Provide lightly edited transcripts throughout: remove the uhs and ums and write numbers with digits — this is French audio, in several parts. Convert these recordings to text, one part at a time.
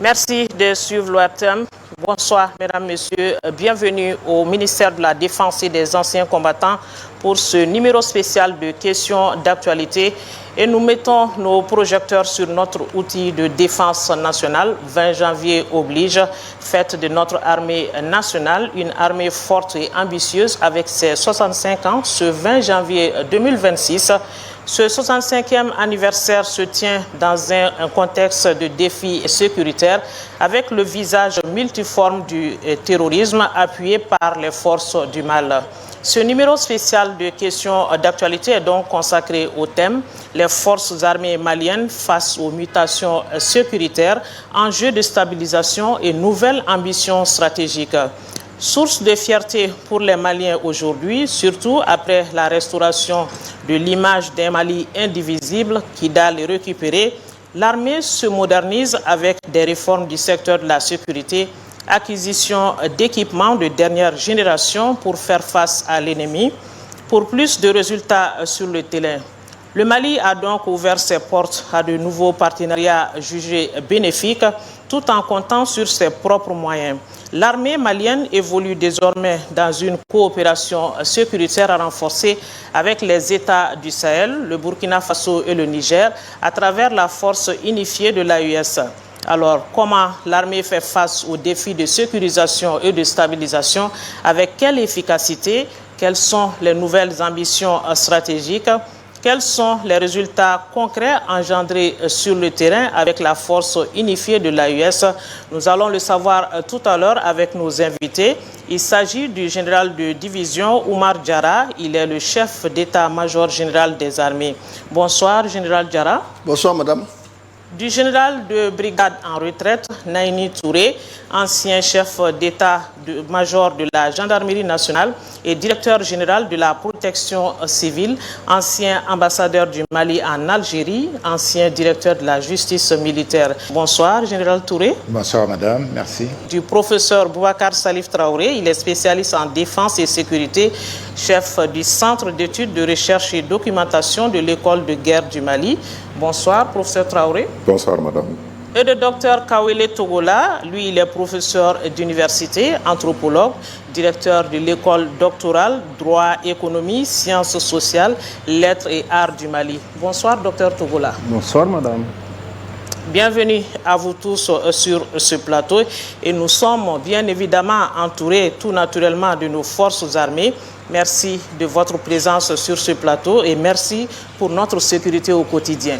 Merci de suivre l'OAPTEM. Bonsoir, mesdames, messieurs. Bienvenue au ministère de la Défense et des Anciens Combattants pour ce numéro spécial de questions d'actualité. Et nous mettons nos projecteurs sur notre outil de défense nationale. 20 janvier oblige, fête de notre armée nationale, une armée forte et ambitieuse avec ses 65 ans ce 20 janvier 2026. Ce 65e anniversaire se tient dans un contexte de défis sécuritaires avec le visage multiforme du terrorisme appuyé par les forces du mal. Ce numéro spécial de questions d'actualité est donc consacré au thème « Les forces armées maliennes face aux mutations sécuritaires, enjeux de stabilisation et nouvelles ambitions stratégiques ». Source de fierté pour les Maliens aujourd'hui, surtout après la restauration de l'image d'un Mali indivisible qui doit les récupérer, l'armée se modernise avec des réformes du secteur de la sécurité, acquisition d'équipements de dernière génération pour faire face à l'ennemi, pour plus de résultats sur le terrain. Le Mali a donc ouvert ses portes à de nouveaux partenariats jugés bénéfiques tout en comptant sur ses propres moyens. L'armée malienne évolue désormais dans une coopération sécuritaire renforcée avec les États du Sahel, le Burkina Faso et le Niger à travers la force unifiée de l'AES. Alors, comment l'armée fait face aux défis de sécurisation et de stabilisation? Avec quelle efficacité? Quelles sont les nouvelles ambitions stratégiques? Quels sont les résultats concrets engendrés sur le terrain avec la force unifiée de l'AES? Nous allons le savoir tout à l'heure avec nos invités. Il s'agit du général de division Oumar Diarra. Il est le chef d'état-major général des armées. Bonsoir, général Diarra. Bonsoir, madame. Du général de brigade en retraite, Naini Touré, ancien chef d'état-major de la gendarmerie nationale et directeur général de la protection civile, ancien ambassadeur du Mali en Algérie, ancien directeur de la justice militaire. Bonsoir, général Touré. Bonsoir, madame. Merci. Du professeur Boubacar Salif Traoré, il est spécialiste en défense et sécurité, chef du Centre d'études de recherche et documentation de l'école de guerre du Mali. Bonsoir, professeur Traoré. Bonsoir, madame. Et le docteur Kawele Togola, lui, il est professeur d'université, anthropologue, directeur de l'école doctorale, droit, économie, sciences sociales, lettres et arts du Mali. Bonsoir, docteur Togola. Bonsoir, madame. Bienvenue à vous tous sur ce plateau et nous sommes bien évidemment entourés tout naturellement de nos forces armées. Merci de votre présence sur ce plateau et merci pour notre sécurité au quotidien.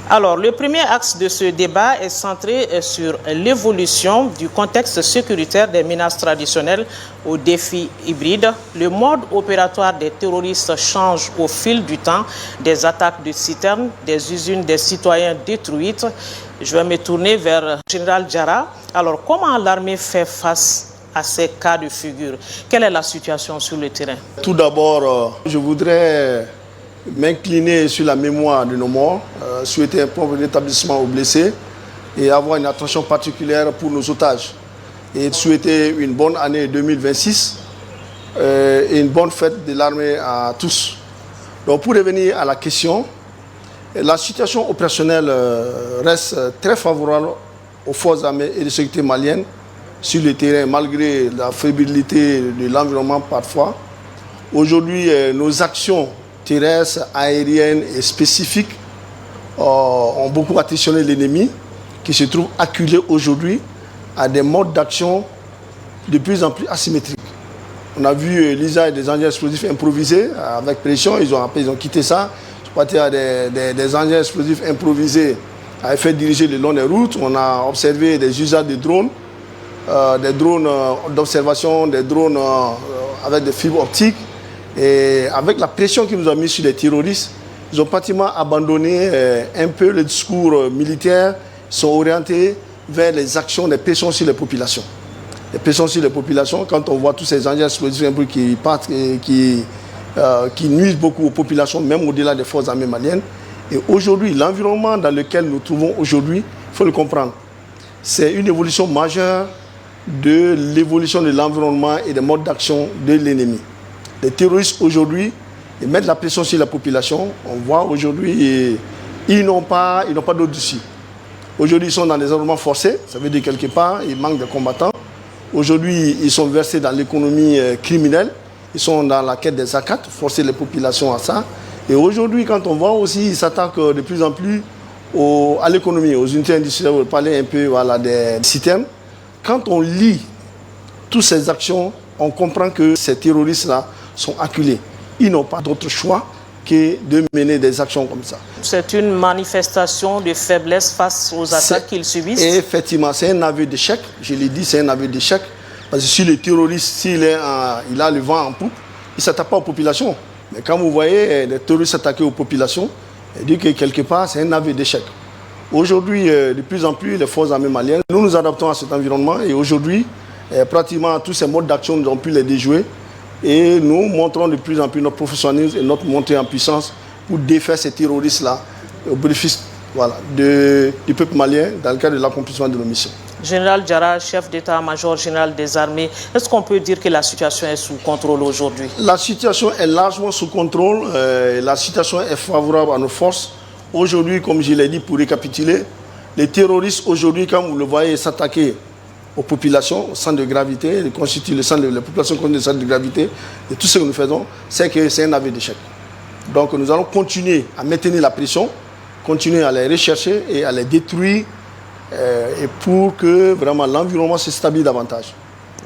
Alors, le premier axe de ce débat est centré sur l'évolution du contexte sécuritaire des menaces traditionnelles aux défis hybrides. Le mode opératoire des terroristes change au fil du temps, des attaques de citernes, des usines des citoyens détruites. Je vais me tourner vers le général Diarra. Alors, comment l'armée fait face à ces cas de figure? Quelle est la situation sur le terrain? Tout d'abord, je voudrais m'incliner sur la mémoire de nos morts, souhaiter un prompt rétablissement aux blessés et avoir une attention particulière pour nos otages. Et souhaiter une bonne année 2026 et une bonne fête de l'armée à tous. Donc pour revenir à la question, la situation opérationnelle reste très favorable aux forces armées et de sécurité maliennes sur le terrain malgré la fébrilité de l'environnement parfois. Aujourd'hui, nos actions terrestres, aériennes et spécifiques ont beaucoup attentionné l'ennemi qui se trouve acculé aujourd'hui à des modes d'action de plus en plus asymétriques. On a vu l'usage des engins explosifs improvisés avec pression, ils ont quitté ça. Je partais à des engins explosifs improvisés à effet dirigé le long des routes. On a observé des usages de drones d'observation, des drones avec des fibres optiques. Et avec la pression qu'ils nous ont mise sur les terroristes, ils ont pratiquement abandonné un peu le discours militaire, ils sont orientés vers les actions, les pressions sur les populations. Les pressions sur les populations, quand on voit tous ces engins explosifs qui partent et qui nuisent beaucoup aux populations, même au-delà des forces armées maliennes. Et aujourd'hui, l'environnement dans lequel nous trouvons aujourd'hui, il faut le comprendre, c'est une évolution majeure de l'évolution de l'environnement et des modes d'action de l'ennemi. Les terroristes aujourd'hui, ils mettent la pression sur la population. On voit aujourd'hui, ils n'ont pas d'autre issue. Aujourd'hui, ils sont dans des enrôlements forcés. Ça veut dire quelque part, il manque de combattants. Aujourd'hui, ils sont versés dans l'économie criminelle. Ils sont dans la quête des zakats, forcer les populations à ça. Et aujourd'hui, quand on voit aussi, ils s'attaquent de plus en plus à l'économie, aux unités industrielles. On va parler un peu des systèmes. Quand on lit toutes ces actions, on comprend que ces terroristes-là sont acculés. Ils n'ont pas d'autre choix que de mener des actions comme ça. C'est une manifestation de faiblesse face aux attaques qu'ils subissent. Et effectivement, c'est un aveu d'échec. Je l'ai dit, c'est un aveu d'échec. Parce que si le terroriste, s'il a le vent en poupe, il ne s'attaque pas aux populations. Mais quand vous voyez les terroristes s'attaquer aux populations, il dit que quelque part, c'est un aveu d'échec. Aujourd'hui, de plus en plus, les forces armées maliennes, nous nous adaptons à cet environnement. Et aujourd'hui, pratiquement tous ces modes d'action, nous avons pu les déjouer. Et nous montrons de plus en plus notre professionnalisme et notre montée en puissance pour défaire ces terroristes-là au bénéfice du peuple malien dans le cadre de l'accomplissement de nos missions. Général Diarra, chef d'état-major général des armées, est-ce qu'on peut dire que la situation est sous contrôle aujourd'hui? La situation est largement sous contrôle. La situation est favorable à nos forces. Aujourd'hui, comme je l'ai dit, pour récapituler, les terroristes aujourd'hui, comme vous le voyez, s'attaquer aux populations, au centre de gravité, les populations constituent le centre de gravité. Et tout ce que nous faisons, c'est que c'est un aveu d'échec. Donc nous allons continuer à maintenir la pression, continuer à les rechercher et à les détruire et pour que vraiment l'environnement se stabilise davantage.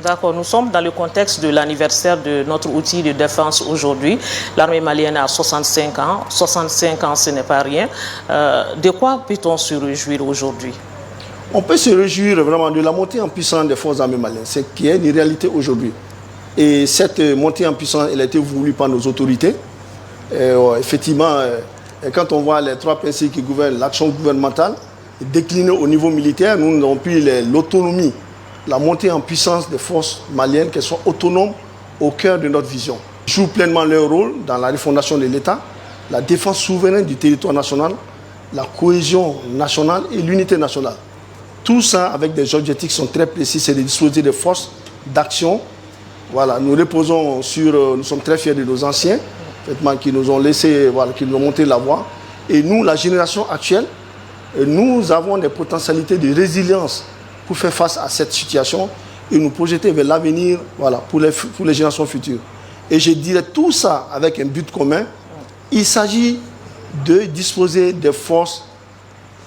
D'accord, nous sommes dans le contexte de l'anniversaire de notre outil de défense aujourd'hui. L'armée malienne a 65 ans. 65 ans, ce n'est pas rien. De quoi peut-on se réjouir aujourd'hui? On peut se réjouir vraiment de la montée en puissance des forces armées maliennes, c'est qui est une réalité aujourd'hui. Et cette montée en puissance, elle a été voulue par nos autorités. Effectivement, quand on voit les trois principes qui gouvernent l'action gouvernementale, déclinée au niveau militaire, nous avons pris l'autonomie, la montée en puissance des forces maliennes, qu'elles soient autonomes au cœur de notre vision. Ils jouent pleinement leur rôle dans la refondation de l'État, la défense souveraine du territoire national, la cohésion nationale et l'unité nationale. Tout ça avec des objectifs qui sont très précis, c'est de disposer de forces d'action. Voilà, nous reposons sur, nous sommes très fiers de nos anciens, qui nous ont laissé, voilà, qui nous ont montré la voie. Et nous, la génération actuelle, nous avons des potentialités de résilience pour faire face à cette situation et nous projeter vers l'avenir, voilà, pour les générations futures. Et je dirais tout ça avec un but commun. Il s'agit de disposer des forces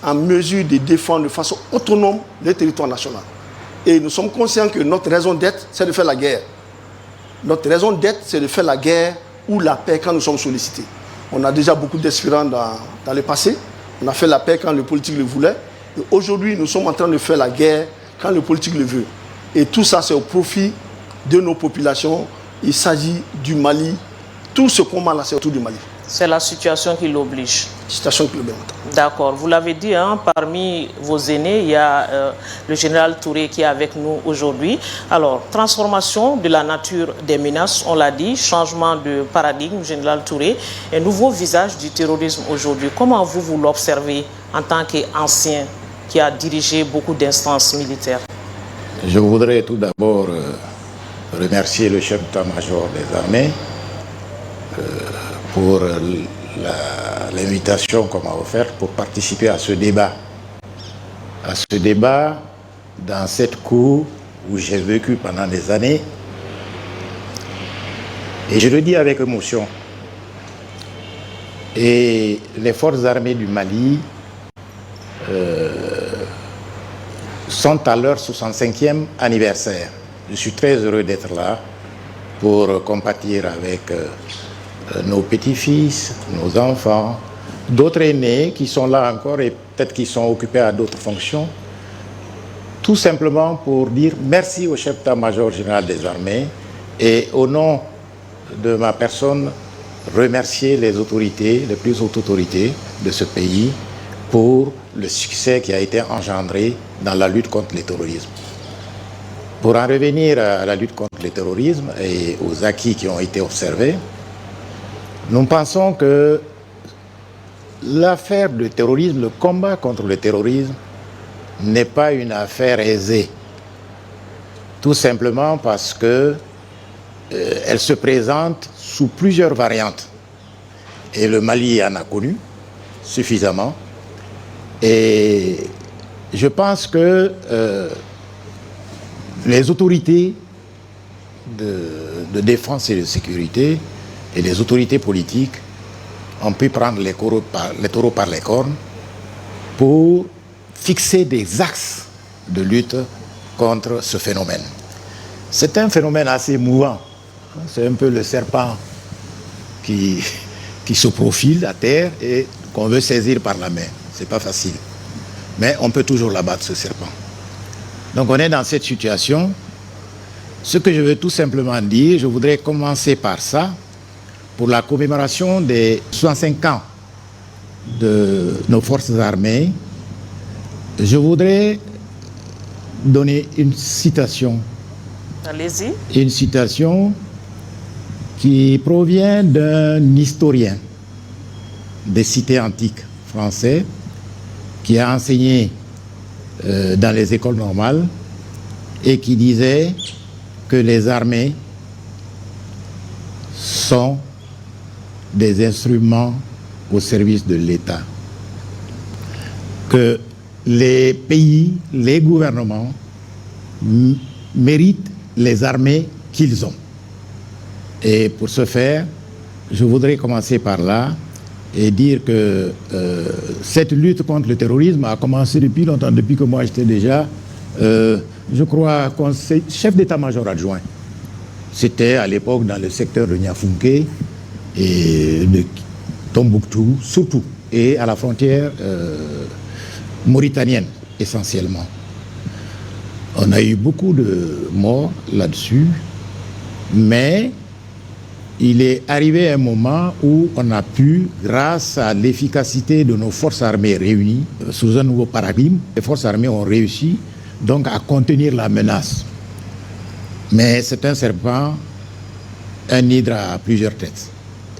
en mesure de défendre de façon autonome le territoire national. Et nous sommes conscients que notre raison d'être, c'est de faire la guerre. Notre raison d'être, c'est de faire la guerre ou la paix quand nous sommes sollicités. On a déjà beaucoup d'espérance dans le passé. On a fait la paix quand le politique le voulait. Et aujourd'hui, nous sommes en train de faire la guerre quand le politique le veut. Et tout ça, c'est au profit de nos populations. Il s'agit du Mali. Tout ce combat-là, c'est autour du Mali. C'est la situation qui l'oblige. Situation qui l'oblige. D'accord. Vous l'avez dit, hein, parmi vos aînés, il y a le général Touré qui est avec nous aujourd'hui. Alors, transformation de la nature des menaces, on l'a dit, changement de paradigme, général Touré, un nouveau visage du terrorisme aujourd'hui. Comment vous l'observez en tant qu'ancien qui a dirigé beaucoup d'instances militaires? Je voudrais tout d'abord remercier le chef d'état-major des armées pour l'invitation qu'on m'a offerte pour participer à ce débat. À ce débat, dans cette cour où j'ai vécu pendant des années, et je le dis avec émotion. Et les forces armées du Mali sont à leur 65e anniversaire. Je suis très heureux d'être là pour compatir avec nos petits-fils, nos enfants, d'autres aînés qui sont là encore et peut-être qui sont occupés à d'autres fonctions, tout simplement pour dire merci au chef d'état-major général des armées et au nom de ma personne, remercier les autorités, les plus hautes autorités de ce pays pour le succès qui a été engendré dans la lutte contre le terrorisme. Pour en revenir à la lutte contre le terrorisme et aux acquis qui ont été observés, nous pensons que l'affaire du terrorisme, le combat contre le terrorisme, n'est pas une affaire aisée. Tout simplement parce que elle se présente sous plusieurs variantes. Et le Mali en a connu suffisamment. Et Je pense que les autorités de défense et de sécurité et les autorités politiques ont pu prendre les taureaux par les cornes pour fixer des axes de lutte contre ce phénomène. C'est un phénomène assez mouvant. C'est un peu le serpent qui se profile à terre et qu'on veut saisir par la main. C'est pas facile. Mais on peut toujours l'abattre, ce serpent. Donc on est dans cette situation. Ce que je veux tout simplement dire, je voudrais commencer par ça, pour la commémoration des 65 ans de nos forces armées. Je voudrais donner une citation. Allez-y. Une citation qui provient d'un historien des cités antiques français qui a enseigné dans les écoles normales et qui disait que les armées sont des instruments au service de l'État. Que les pays, les gouvernements méritent les armées qu'ils ont. Et pour ce faire, je voudrais commencer par là et dire que cette lutte contre le terrorisme a commencé depuis longtemps, depuis que moi j'étais déjà, je crois, chef d'état-major adjoint. C'était à l'époque dans le secteur de Niafunké et de Tombouctou, surtout, et à la frontière mauritanienne, essentiellement. On a eu beaucoup de morts là-dessus, mais il est arrivé un moment où on a pu, grâce à l'efficacité de nos forces armées réunies, sous un nouveau paradigme, les forces armées ont réussi donc à contenir la menace. Mais c'est un serpent, un hydre à plusieurs têtes.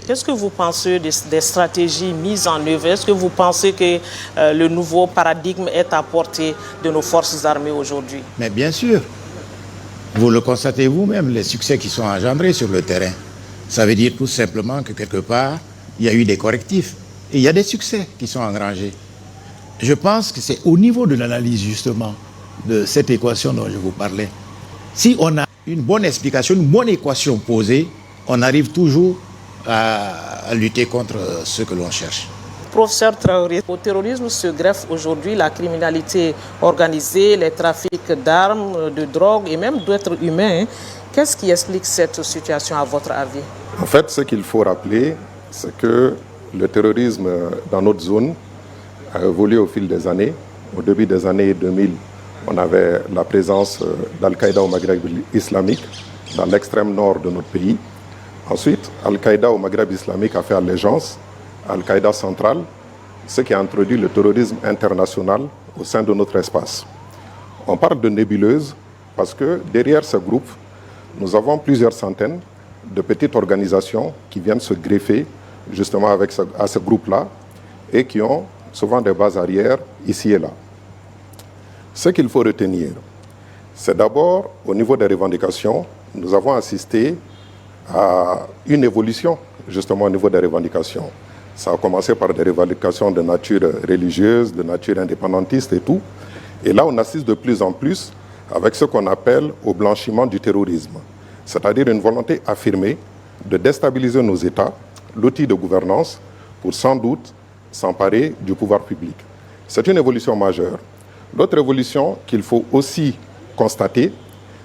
Qu'est-ce que vous pensez des stratégies mises en œuvre? Est-ce que vous pensez que le nouveau paradigme est à portée de nos forces armées aujourd'hui? Mais bien sûr. Vous le constatez vous-même, les succès qui sont engendrés sur le terrain. Ça veut dire tout simplement que quelque part, il y a eu des correctifs. Et il y a des succès qui sont engrangés. Je pense que c'est au niveau de l'analyse justement de cette équation dont je vous parlais. Si on a une bonne explication, une bonne équation posée, on arrive toujours à lutter contre ce que l'on cherche. Professeur Traoré, au terrorisme se greffe aujourd'hui la criminalité organisée, les trafics d'armes, de drogue et même d'êtres humains. Qu'est-ce qui explique cette situation à votre avis? En fait, ce qu'il faut rappeler, c'est que le terrorisme dans notre zone a évolué au fil des années. Au début des années 2000, on avait la présence d'Al-Qaïda au Maghreb islamique, dans l'extrême nord de notre pays. Ensuite, Al-Qaïda au Maghreb islamique a fait allégeance à Al-Qaïda centrale, ce qui a introduit le terrorisme international au sein de notre espace. On parle de nébuleuse parce que derrière ce groupe, nous avons plusieurs centaines de petites organisations qui viennent se greffer justement à ce groupe-là et qui ont souvent des bases arrières ici et là. Ce qu'il faut retenir, c'est d'abord au niveau des revendications, nous avons assisté à une évolution justement au niveau des revendications. Ça a commencé par des revendications de nature religieuse, de nature indépendantiste et tout. Et là, on assiste de plus en plus avec ce qu'on appelle au blanchiment du terrorisme, c'est-à-dire une volonté affirmée de déstabiliser nos États, l'outil de gouvernance, pour sans doute s'emparer du pouvoir public. C'est une évolution majeure. L'autre évolution qu'il faut aussi constater,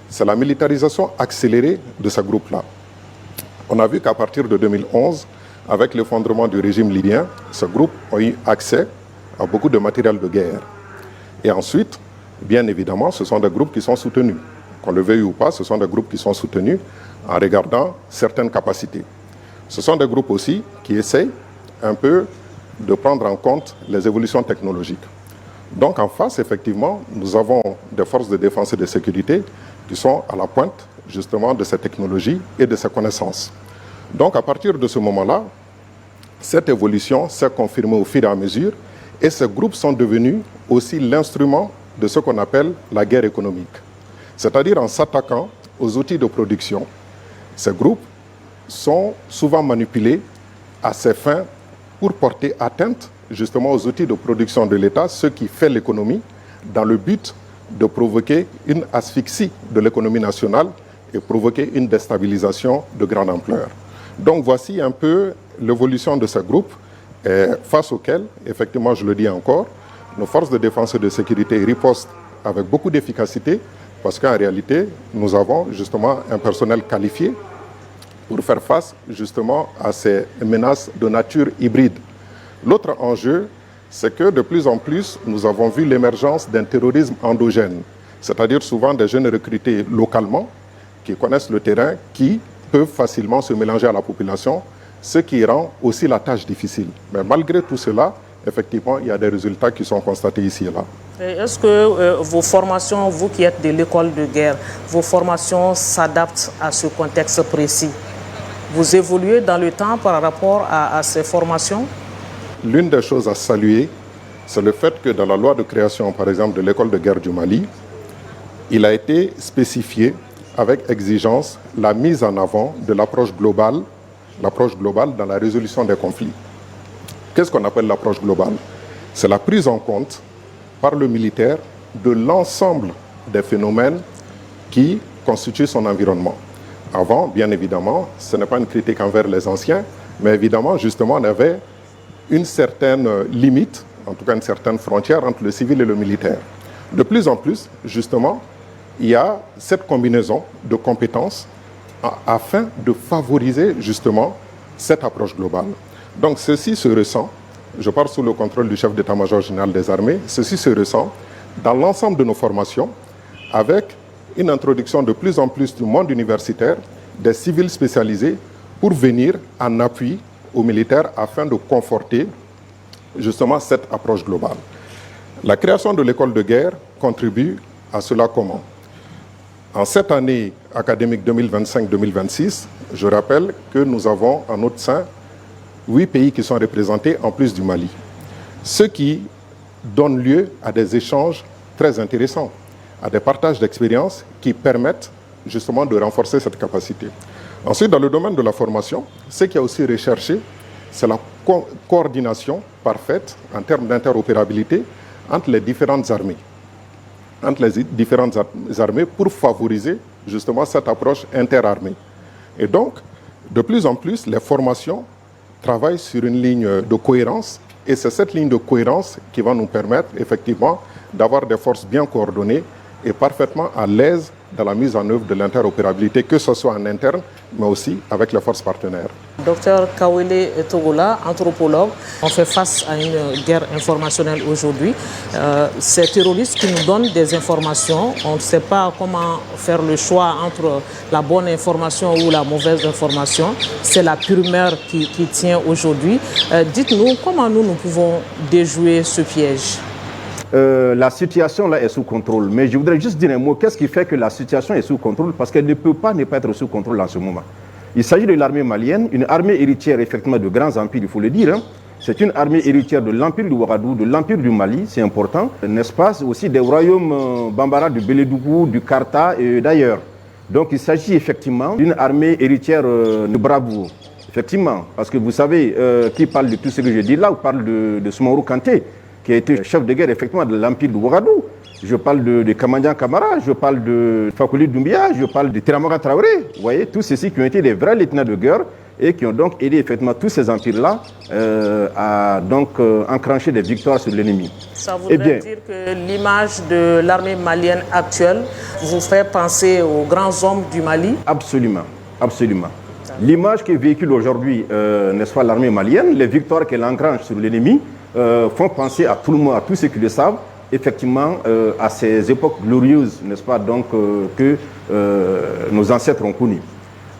c'est la militarisation accélérée de ce groupe-là. On a vu qu'à partir de 2011, avec l'effondrement du régime libyen, ce groupe a eu accès à beaucoup de matériel de guerre. Et ensuite, bien évidemment, ce sont des groupes qui sont soutenus. Qu'on le veuille ou pas, ce sont des groupes qui sont soutenus en regardant certaines capacités. Ce sont des groupes aussi qui essayent un peu de prendre en compte les évolutions technologiques. Donc en face, effectivement, nous avons des forces de défense et de sécurité qui sont à la pointe justement de ces technologies et de ces connaissances. Donc à partir de ce moment-là, cette évolution s'est confirmée au fur et à mesure et ces groupes sont devenus aussi l'instrument de ce qu'on appelle la guerre économique. C'est-à-dire en s'attaquant aux outils de production, ces groupes sont souvent manipulés à ces fins pour porter atteinte justement aux outils de production de l'État, ce qui fait l'économie dans le but de provoquer une asphyxie de l'économie nationale et provoquer une déstabilisation de grande ampleur. Donc voici un peu l'évolution de ce groupe face auquel, effectivement, je le dis encore, nos forces de défense et de sécurité ripostent avec beaucoup d'efficacité parce qu'en réalité, nous avons justement un personnel qualifié pour faire face justement à ces menaces de nature hybride. L'autre enjeu, c'est que de plus en plus, nous avons vu l'émergence d'un terrorisme endogène, c'est-à-dire souvent des jeunes recrutés localement, qui connaissent le terrain, qui peuvent facilement se mélanger à la population, ce qui rend aussi la tâche difficile. Mais malgré tout cela, effectivement, il y a des résultats qui sont constatés ici et là. Est-ce que vos formations, vous qui êtes de l'école de guerre, vos formations s'adaptent à ce contexte précis? Vous évoluez dans le temps par rapport à ces formations? L'une des choses à saluer, c'est le fait que dans la loi de création, par exemple, de l'école de guerre du Mali, il a été spécifié avec exigence la mise en avant de l'approche globale dans la résolution des conflits. Qu'est-ce qu'on appelle l'approche globale? C'est la prise en compte par le militaire de l'ensemble des phénomènes qui constituent son environnement. Avant, bien évidemment, ce n'est pas une critique envers les anciens, mais évidemment, justement, on avait une certaine limite, en tout cas une certaine frontière entre le civil et le militaire. De plus en plus, justement, il y a cette combinaison de compétences afin de favoriser justement cette approche globale. Donc ceci se ressent, je parle sous le contrôle du chef d'état-major général des armées, ceci se ressent dans l'ensemble de nos formations avec une introduction de plus en plus du monde universitaire, des civils spécialisés pour venir en appui aux militaires afin de conforter justement cette approche globale. La création de l'école de guerre contribue à cela comment? En cette année académique 2025-2026, je rappelle que nous avons en notre sein 8 pays qui sont représentés en plus du Mali. Ce qui donne lieu à des échanges très intéressants, à des partages d'expériences qui permettent justement de renforcer cette capacité. Ensuite, dans le domaine de la formation, ce qui a aussi recherché, c'est la coordination parfaite en termes d'interopérabilité entre les différentes armées. Pour favoriser justement cette approche interarmée. Et donc, de plus en plus, les formations travaillent sur une ligne de cohérence et c'est cette ligne de cohérence qui va nous permettre effectivement d'avoir des forces bien coordonnées et parfaitement à l'aise dans la mise en œuvre de l'interopérabilité, que ce soit en interne, mais aussi avec les forces partenaires. Docteur Kawele Togola, anthropologue, on fait face à une guerre informationnelle aujourd'hui. Ces terroristes qui nous donnent des informations, on ne sait pas comment faire le choix entre la bonne information ou la mauvaise information. C'est la pure-mère qui tient aujourd'hui. Dites-nous comment nous pouvons déjouer ce piège. La situation là est sous contrôle, mais je voudrais juste dire un mot. Qu'est-ce qui fait que la situation est sous contrôle? Parce qu'elle ne peut pas ne pas être sous contrôle en ce moment. Il s'agit de l'armée malienne, une armée héritière effectivement de grands empires, il faut le dire. Hein. C'est une armée héritière de l'empire du Ouagadougou, de l'empire du Mali, c'est important, n'est-ce pas? Aussi des royaumes Bambara, du Bélédougou, du Karta et d'ailleurs. Donc il s'agit effectivement d'une armée héritière de Bravoure. Effectivement, parce que vous savez, qui parle de tout ce que je dis là, on parle de Soumaoro Kanté, qui a été chef de guerre effectivement de l'empire du Ouagadougou. Je parle de Kamandian Kamara, je parle de Fakouli Doumbia, je parle de Tiramara Traoré. Vous voyez, tous ceux-ci qui ont été des vrais lieutenants de guerre et qui ont donc aidé effectivement tous ces empires-là à donc enclencher des victoires sur l'ennemi. Ça voudrait dire que l'image de l'armée malienne actuelle vous fait penser aux grands hommes du Mali? Absolument, absolument. L'image qui véhicule aujourd'hui, n'est-ce pas, l'armée malienne, les victoires qu'elle engrange sur l'ennemi, font penser à tout le monde, à tous ceux qui le savent, effectivement à ces époques glorieuses, n'est-ce pas, donc que nos ancêtres ont connues.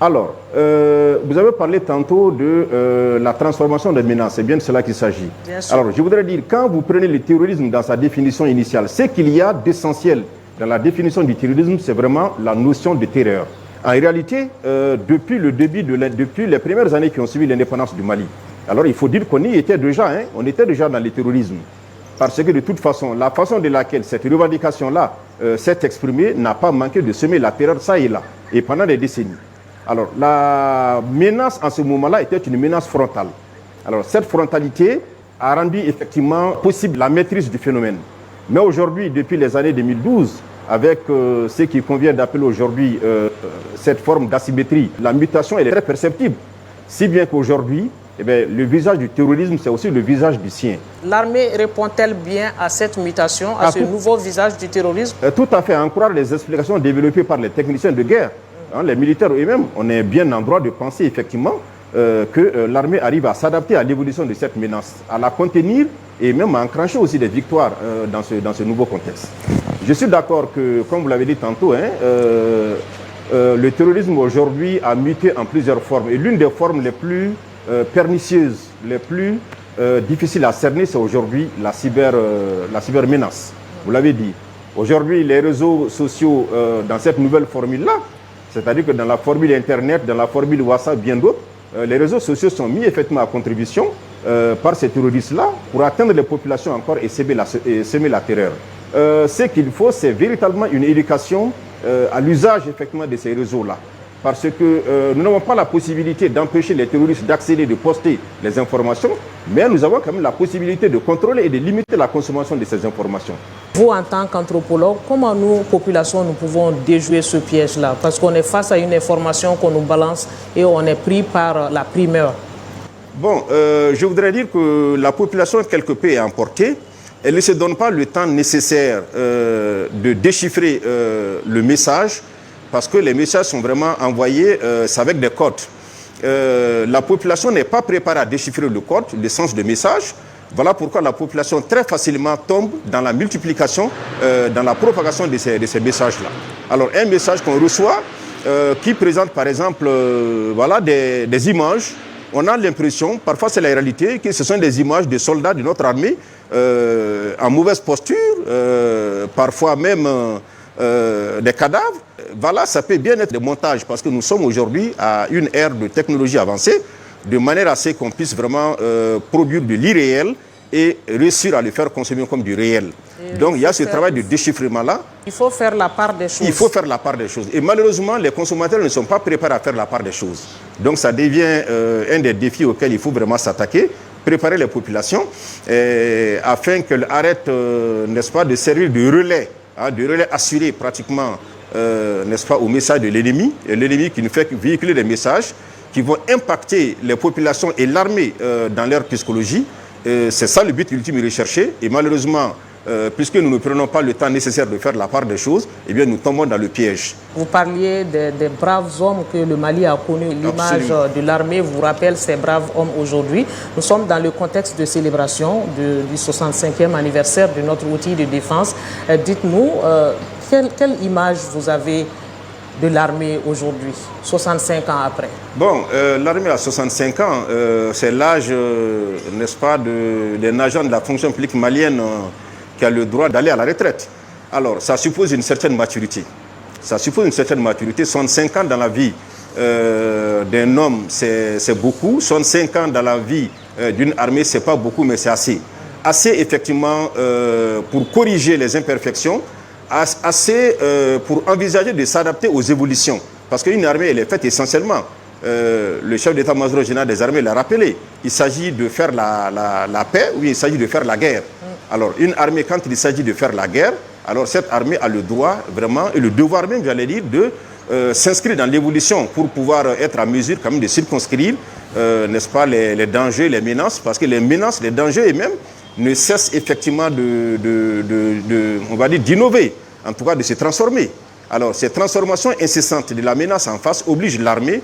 Alors, vous avez parlé tantôt de la transformation des menaces, c'est bien de cela qu'il s'agit. Alors, je voudrais dire, quand vous prenez le terrorisme dans sa définition initiale, ce qu'il y a d'essentiel dans la définition du terrorisme, c'est vraiment la notion de terreur. En réalité, depuis les premières années qui ont suivi l'indépendance du Mali, alors il faut dire qu'on y était déjà, hein, on était déjà dans le terrorisme. Parce que de toute façon, la façon de laquelle cette revendication-là s'est exprimée n'a pas manqué de semer la terreur ça et là, et pendant des décennies. Alors la menace en ce moment-là était une menace frontale. Alors cette frontalité a rendu effectivement possible la maîtrise du phénomène. Mais aujourd'hui, depuis les années 2012, avec ce qui convient d'appeler aujourd'hui cette forme d'asymétrie, la mutation elle est très perceptible. Si bien qu'aujourd'hui, eh bien, le visage du terrorisme, c'est aussi le visage du sien. L'armée répond-elle bien à cette mutation, à ce nouveau visage du terrorisme? Tout à fait, à en croire les explications développées par les techniciens de guerre. Les militaires eux-mêmes, on est bien en droit de penser effectivement que l'armée arrive à s'adapter à l'évolution de cette menace, à la contenir et même à enclencher aussi des victoires dans ce nouveau contexte. Je suis d'accord que, comme vous l'avez dit tantôt, le terrorisme aujourd'hui a muté en plusieurs formes. Et l'une des formes les plus pernicieuses, les plus difficiles à cerner, c'est aujourd'hui la cybermenace. Vous l'avez dit. Aujourd'hui, les réseaux sociaux, dans cette nouvelle formule-là, c'est-à-dire que dans la formule Internet, dans la formule WhatsApp, bien d'autres, les réseaux sociaux sont mis effectivement à contribution par ces terroristes-là pour atteindre les populations encore et semer la terreur. Ce qu'il faut, c'est véritablement une éducation à l'usage effectivement de ces réseaux-là. Parce que nous n'avons pas la possibilité d'empêcher les terroristes d'accéder, de poster les informations, mais nous avons quand même la possibilité de contrôler et de limiter la consommation de ces informations. Vous, en tant qu'anthropologue, comment nous, population, nous pouvons déjouer ce piège-là? Parce qu'on est face à une information qu'on nous balance et on est pris par la primeur. Bon, je voudrais dire que la population, quelque peu, est emportée. Elle ne se donne pas le temps nécessaire de déchiffrer le message, parce que les messages sont vraiment envoyés avec des codes. La population n'est pas préparée à déchiffrer le code, le sens du message. Voilà pourquoi la population très facilement tombe dans la multiplication, dans la propagation de ces messages-là. Alors un message qu'on reçoit qui présente par exemple voilà, des images, on a l'impression, parfois c'est la réalité, que ce sont des images de soldats de notre armée en mauvaise posture, parfois même des cadavres. Voilà, ça peut bien être des montages parce que nous sommes aujourd'hui à une ère de technologie avancée, de manière à ce qu'on puisse vraiment produire de l'irréel et réussir à le faire consommer comme du réel. Donc il y a ce travail de déchiffrement-là. Il faut faire la part des choses. Il faut faire la part des choses. Et malheureusement, les consommateurs ne sont pas préparés à faire la part des choses. Donc ça devient un des défis auxquels il faut vraiment s'attaquer, préparer les populations afin qu'elles arrêtent, n'est-ce pas, de servir de relais assuré pratiquement, n'est-ce pas, au message de l'ennemi. Et l'ennemi qui ne fait que véhiculer des messages qui vont impacter les populations et l'armée dans leur psychologie. C'est ça le but ultime recherché. Et malheureusement, puisque nous ne prenons pas le temps nécessaire de faire la part des choses, eh bien nous tombons dans le piège. Vous parliez des braves hommes que le Mali a connus. L'image de l'armée vous rappelle ces braves hommes aujourd'hui. Nous sommes dans le contexte de célébration du 65e anniversaire de notre outil de défense. Dites-nous, quelle image vous avez de l'armée aujourd'hui, 65 ans après? Bon, l'armée à 65 ans, c'est l'âge, n'est-ce pas, d'un agent de la fonction publique malienne qui a le droit d'aller à la retraite. Alors, ça suppose une certaine maturité. Ça suppose une certaine maturité. 65 ans dans la vie d'un homme, c'est beaucoup. 65 ans dans la vie d'une armée, c'est pas beaucoup, mais c'est assez. Assez, effectivement, pour corriger les imperfections, assez pour envisager de s'adapter aux évolutions. Parce qu'une armée, elle est faite essentiellement. Le chef d'état-major général des armées l'a rappelé. Il s'agit de faire la paix ou il s'agit de faire la guerre. Alors, une armée, quand il s'agit de faire la guerre, alors cette armée a le droit, vraiment, et le devoir même, j'allais dire, de s'inscrire dans l'évolution pour pouvoir être à mesure quand même de circonscrire, n'est-ce pas, les dangers, les menaces, parce que les menaces, les dangers eux-mêmes ne cessent effectivement on va dire, d'innover, en tout cas de se transformer. Alors, ces transformations incessantes de la menace en face obligent l'armée,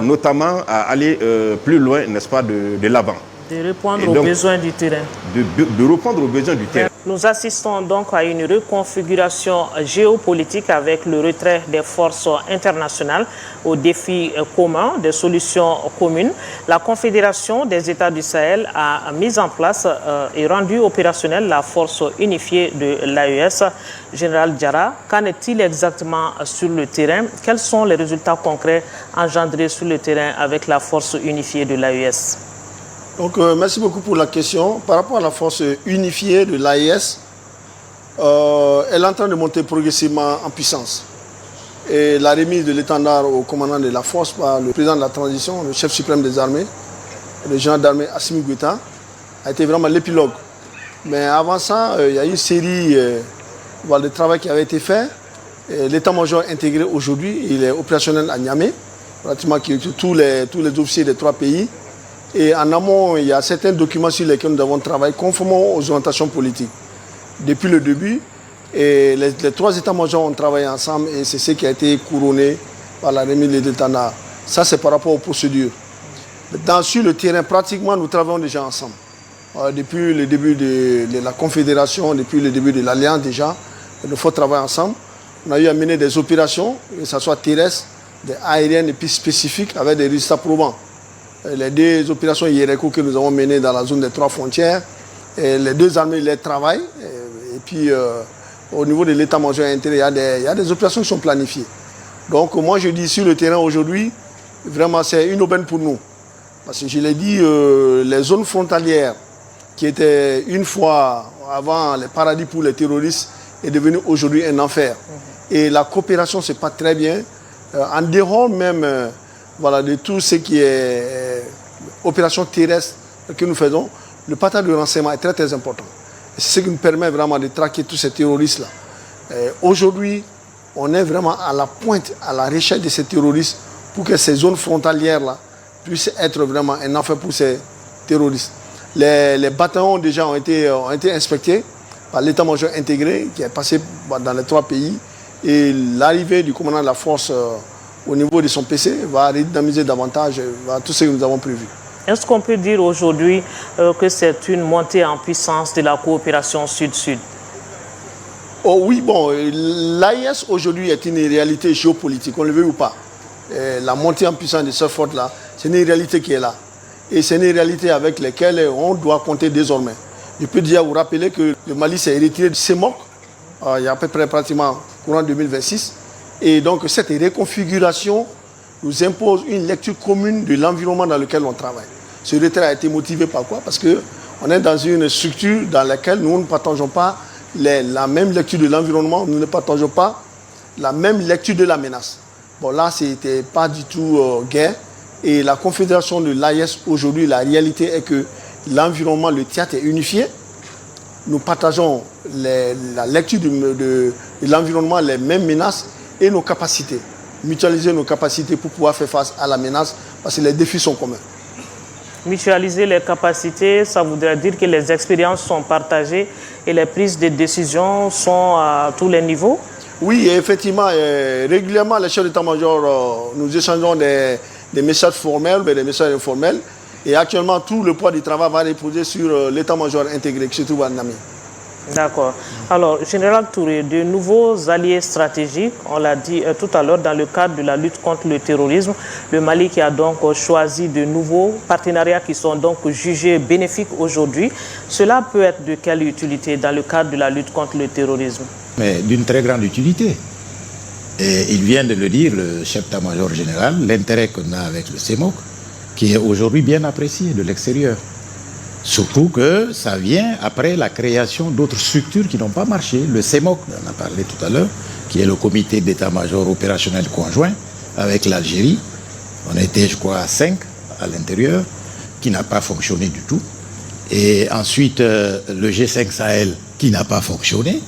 notamment à aller plus loin, n'est-ce pas, de l'avant. De répondre aux besoins du terrain. De répondre aux besoins du terrain. Nous assistons donc à une reconfiguration géopolitique avec le retrait des forces internationales aux défis communs, des solutions communes. La Confédération des États du Sahel a mis en place et rendu opérationnelle la force unifiée de l'AES. Général Diarra, qu'en est-il exactement sur le terrain? Quels sont les résultats concrets engendrés sur le terrain avec la force unifiée de l'AES? Donc, merci beaucoup pour la question. Par rapport à la force unifiée de l'AES, elle est en train de monter progressivement en puissance. Et la remise de l'étendard au commandant de la force par le président de la transition, le chef suprême des armées, le général d'armée Assimi Goïta, a été vraiment l'épilogue Mais avant ça, il y a une série de travail qui avait été fait. L'état-major intégré aujourd'hui, il est opérationnel à Niamey, pratiquement tous les officiers des 3 pays. Et en amont, il y a certains documents sur lesquels nous avons travaillé conformément aux orientations politiques. Depuis le début, et les 3 états-majors ont travaillé ensemble et c'est ce qui a été couronné par la remise de l'État. Ça, c'est par rapport aux procédures. Sur le terrain, pratiquement, nous travaillons déjà ensemble. Depuis le début de la Confédération, depuis le début de l'Alliance déjà, il faut travailler ensemble. On a eu à mener des opérations, que ce soit terrestres, des aériennes et puis spécifiques, avec des résultats probants. Les 2 opérations Yéréko que nous avons menées dans la zone des 3 frontières, et les 2 armées les travaillent. Et puis, au niveau de l'état-major intérieur, il y a des opérations qui sont planifiées. Donc, moi, je dis sur le terrain aujourd'hui, vraiment, c'est une aubaine pour nous. Parce que je l'ai dit, les zones frontalières, qui étaient une fois avant les paradis pour les terroristes, est devenue aujourd'hui un enfer. Et la coopération se passe très bien. En dehors même de tout ce qui est opération terrestre que nous faisons, le partage de renseignement est très très important. C'est ce qui nous permet vraiment de traquer tous ces terroristes-là. Aujourd'hui, on est vraiment à la pointe, à la recherche de ces terroristes pour que ces zones frontalières-là puissent être vraiment un enfer pour ces terroristes. Les bataillons déjà ont été inspectés par l'état-major intégré qui est passé dans les 3 pays. Et l'arrivée du commandant de la force au niveau de son PC va redynamiser davantage tout ce que nous avons prévu. Est-ce qu'on peut dire aujourd'hui que c'est une montée en puissance de la coopération Sud-Sud? Oh oui, bon, l'AIS aujourd'hui est une réalité géopolitique, on le veut ou pas. La montée en puissance de cette force-là, c'est une réalité qui est là. Et c'est une réalité avec laquelle on doit compter désormais. Je peux déjà vous rappeler que le Mali s'est retiré de CEMOC il y a à peu près pratiquement courant 2026. Et donc cette réconfiguration nous impose une lecture commune de l'environnement dans lequel on travaille. Ce retrait a été motivé par quoi? Parce qu'on est dans une structure dans laquelle nous ne partageons pas la même lecture de l'environnement, nous ne partageons pas la même lecture de la menace. Bon là, ce n'était pas du tout guerre. Et la confédération de l'AIS aujourd'hui, la réalité est que l'environnement, le théâtre est unifié. Nous partageons la lecture de l'environnement, les mêmes menaces et nos capacités. Mutualiser nos capacités pour pouvoir faire face à la menace parce que les défis sont communs. Mutualiser les capacités, ça voudrait dire que les expériences sont partagées et les prises de décision sont à tous les niveaux? Oui, effectivement, régulièrement, les chefs d'état-major, nous échangeons des messages formels, des messages informels. Et actuellement, tout le poids du travail va reposer sur l'état-major intégré qui se trouve à Niamey. D'accord. Alors, Général Touré, de nouveaux alliés stratégiques, on l'a dit tout à l'heure, dans le cadre de la lutte contre le terrorisme, le Mali qui a donc choisi de nouveaux partenariats qui sont donc jugés bénéfiques aujourd'hui. Cela peut être de quelle utilité dans le cadre de la lutte contre le terrorisme? Mais d'une très grande utilité. Et il vient de le dire, le chef d'état-major général, l'intérêt qu'on a avec le CEMOC, qui est aujourd'hui bien apprécié de l'extérieur. Surtout que ça vient après la création d'autres structures qui n'ont pas marché. Le CEMOC, on en a parlé tout à l'heure, qui est le comité d'état-major opérationnel conjoint avec l'Algérie. On était, je crois, à 5 à l'intérieur, qui n'a pas fonctionné du tout. Et ensuite, le G5 Sahel, qui n'a pas fonctionné.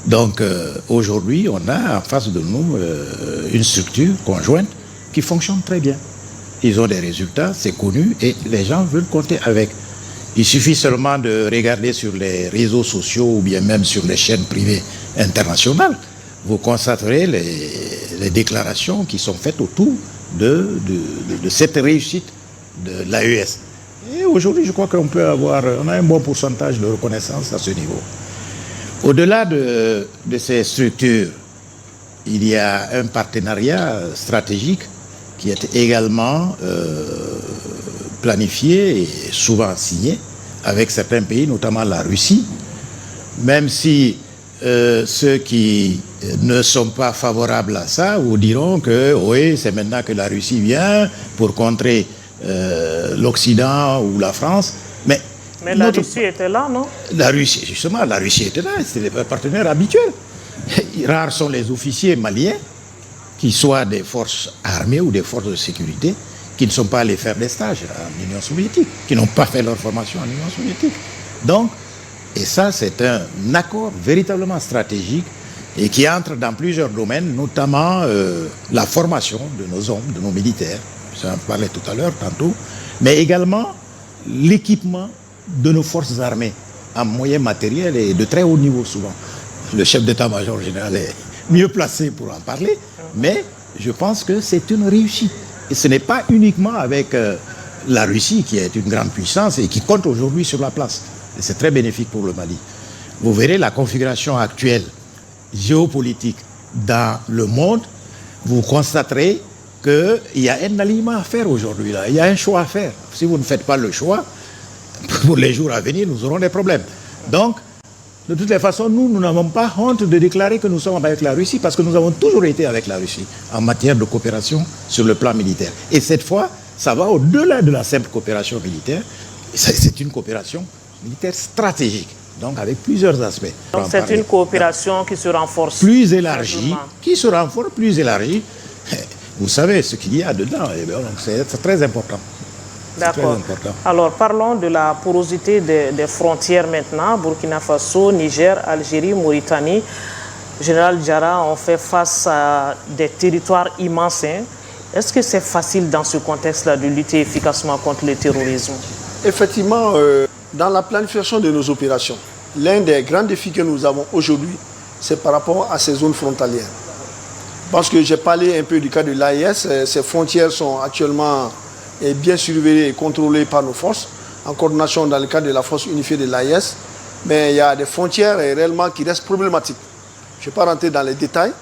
Donc, aujourd'hui, on a en face de nous une structure conjointe qui fonctionne très bien. Ils ont des résultats, c'est connu, et les gens veulent compter avec. Il suffit seulement de regarder sur les réseaux sociaux ou bien même sur les chaînes privées internationales. Vous constaterez les déclarations qui sont faites autour de cette réussite de l'AES. Et aujourd'hui, je crois qu'on peut on a un bon pourcentage de reconnaissance à ce niveau. Au-delà de ces structures, il y a un partenariat stratégique qui est également planifié et souvent signé avec certains pays, notamment la Russie, même si ceux qui ne sont pas favorables à ça vous diront que oui, c'est maintenant que la Russie vient pour contrer l'Occident ou la France, mais la Russie était là, non? La Russie, justement, la Russie était là, c'était des partenaires habituels. Rares sont les officiers maliens, qui soient des forces armées ou des forces de sécurité, qui ne sont pas allés faire des stages en Union soviétique, qui n'ont pas fait leur formation en Union soviétique. Donc, Et ça, c'est un accord véritablement stratégique et qui entre dans plusieurs domaines, notamment la formation de nos hommes, de nos militaires, j'en parlais tout à l'heure, tantôt, mais également l'équipement de nos forces armées en moyens matériels et de très haut niveau souvent. Le chef d'état-major général est mieux placé pour en parler, mais je pense que c'est une réussite. Et ce n'est pas uniquement avec la Russie qui est une grande puissance et qui compte aujourd'hui sur la place. Et c'est très bénéfique pour le Mali. Vous verrez la configuration actuelle géopolitique dans le monde, vous constaterez qu'il y a un alignement à faire aujourd'hui. Il y a un choix à faire. Si vous ne faites pas le choix, pour les jours à venir, nous aurons des problèmes. Donc, de toutes les façons, nous n'avons pas honte de déclarer que nous sommes avec la Russie parce que nous avons toujours été avec la Russie en matière de coopération sur le plan militaire. Et cette fois, ça va au-delà de la simple coopération militaire. C'est une coopération militaire stratégique, donc avec plusieurs aspects. Donc c'est une coopération qui se renforce. Plus élargie, qui se renforce, plus élargie. Vous savez ce qu'il y a dedans, c'est très important. D'accord. Alors parlons de la porosité des frontières maintenant. Burkina Faso, Niger, Algérie, Mauritanie. Général Diarra, on fait face à des territoires immenses. Est-ce que c'est facile dans ce contexte-là de lutter efficacement contre le terrorisme? Effectivement, dans la planification de nos opérations, l'un des grands défis que nous avons aujourd'hui, c'est par rapport à ces zones frontalières. Parce que j'ai parlé un peu du cas de l'AES, ces frontières sont actuellement bien surveillées et contrôlées par nos forces, en coordination dans le cadre de la force unifiée de l'AES. Mais il y a des frontières réellement qui restent problématiques. Je ne vais pas rentrer dans les détails,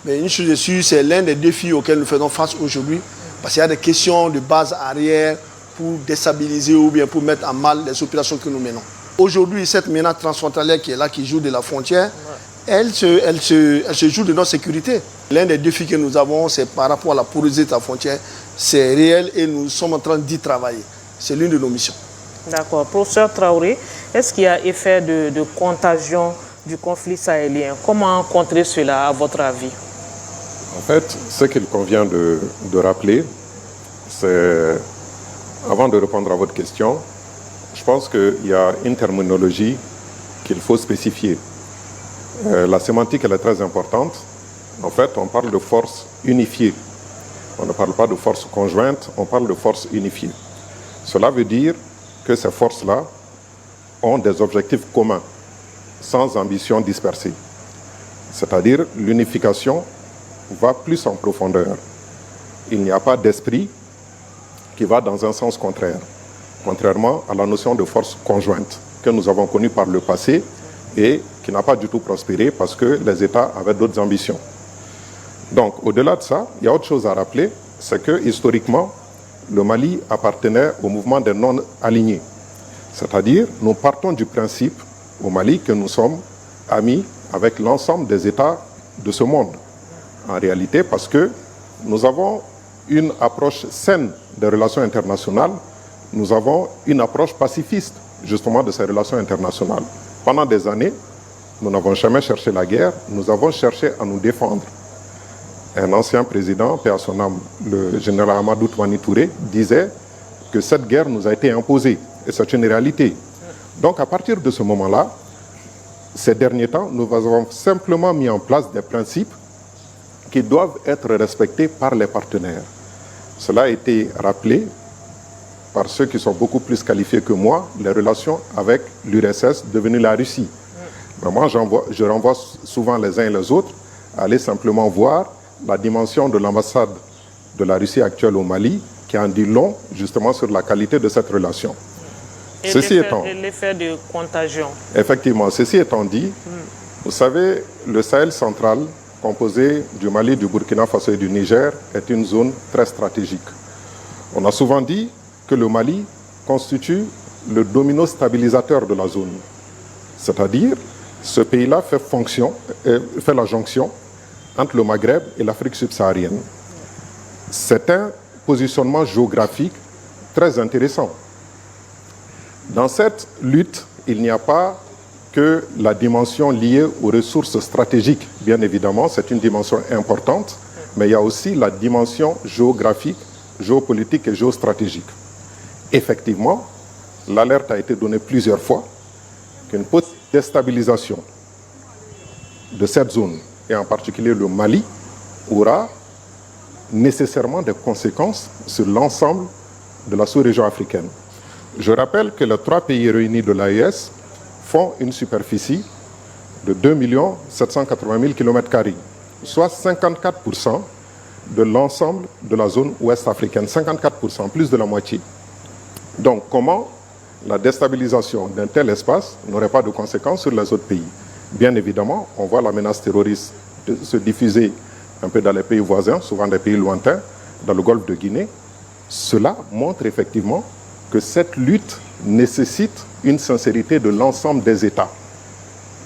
mais une chose est sûre, c'est l'un des défis auxquels nous faisons face aujourd'hui, parce qu'il y a des questions de base arrière pour déstabiliser ou bien pour mettre en mal les opérations que nous menons. Aujourd'hui, cette menace transfrontalière qui est là, qui joue de la frontière, elle se joue de notre sécurité. L'un des défis que nous avons, c'est par rapport à la porosité de la frontière. C'est réel et nous sommes en train d'y travailler. C'est l'une de nos missions. D'accord. Professeur Traoré, est-ce qu'il y a effet de contagion du conflit sahélien? Comment contrer cela, à votre avis? En fait, ce qu'il convient de rappeler, c'est, avant de répondre à votre question, je pense qu'il y a une terminologie qu'il faut spécifier. La sémantique, elle est très importante. En fait, on parle de force unifiée. On ne parle pas de force conjointe, on parle de force unifiée. Cela veut dire que ces forces-là ont des objectifs communs, sans ambition dispersée. C'est-à-dire, l'unification va plus en profondeur. Il n'y a pas d'esprit qui va dans un sens contraire, contrairement à la notion de force conjointe que nous avons connue par le passé et qui n'a pas du tout prospéré parce que les États avaient d'autres ambitions. Donc, au-delà de ça, il y a autre chose à rappeler, c'est que historiquement, le Mali appartenait au mouvement des non-alignés. C'est-à-dire, nous partons du principe au Mali que nous sommes amis avec l'ensemble des États de ce monde. En réalité, parce que nous avons une approche saine des relations internationales, nous avons une approche pacifiste, justement, de ces relations internationales. Pendant des années, nous n'avons jamais cherché la guerre, nous avons cherché à nous défendre. Un ancien président, paix à son âme, le général Amadou Touani Touré, disait que cette guerre nous a été imposée. Et c'est une réalité. Donc à partir de ce moment-là, ces derniers temps, nous avons simplement mis en place des principes qui doivent être respectés par les partenaires. Cela a été rappelé par ceux qui sont beaucoup plus qualifiés que moi, les relations avec l'URSS devenue la Russie. Mais moi, je renvoie souvent les uns et les autres à aller simplement voir la dimension de l'ambassade de la Russie actuelle au Mali, qui en dit long justement sur la qualité de cette relation. Et l'effet de contagion. Effectivement, ceci étant dit, vous savez, le Sahel central, composé du Mali, du Burkina Faso et du Niger, est une zone très stratégique. On a souvent dit que le Mali constitue le domino stabilisateur de la zone. C'est-à-dire, ce pays-là fait la jonction entre le Maghreb et l'Afrique subsaharienne. C'est un positionnement géographique très intéressant. Dans cette lutte, il n'y a pas que la dimension liée aux ressources stratégiques. Bien évidemment, c'est une dimension importante, mais il y a aussi la dimension géographique, géopolitique et géostratégique. Effectivement, l'alerte a été donnée plusieurs fois qu'une déstabilisation de cette zone, et en particulier le Mali, aura nécessairement des conséquences sur l'ensemble de la sous-région africaine. Je rappelle que les 3 pays réunis de l'AES font une superficie de 2 780 000 km², soit 54% de l'ensemble de la zone ouest africaine, 54%, plus de la moitié. Donc comment la déstabilisation d'un tel espace n'aurait pas de conséquences sur les autres pays? Bien évidemment, on voit la menace terroriste se diffuser un peu dans les pays voisins, souvent des pays lointains, dans le golfe de Guinée. Cela montre effectivement que cette lutte nécessite une sincérité de l'ensemble des États.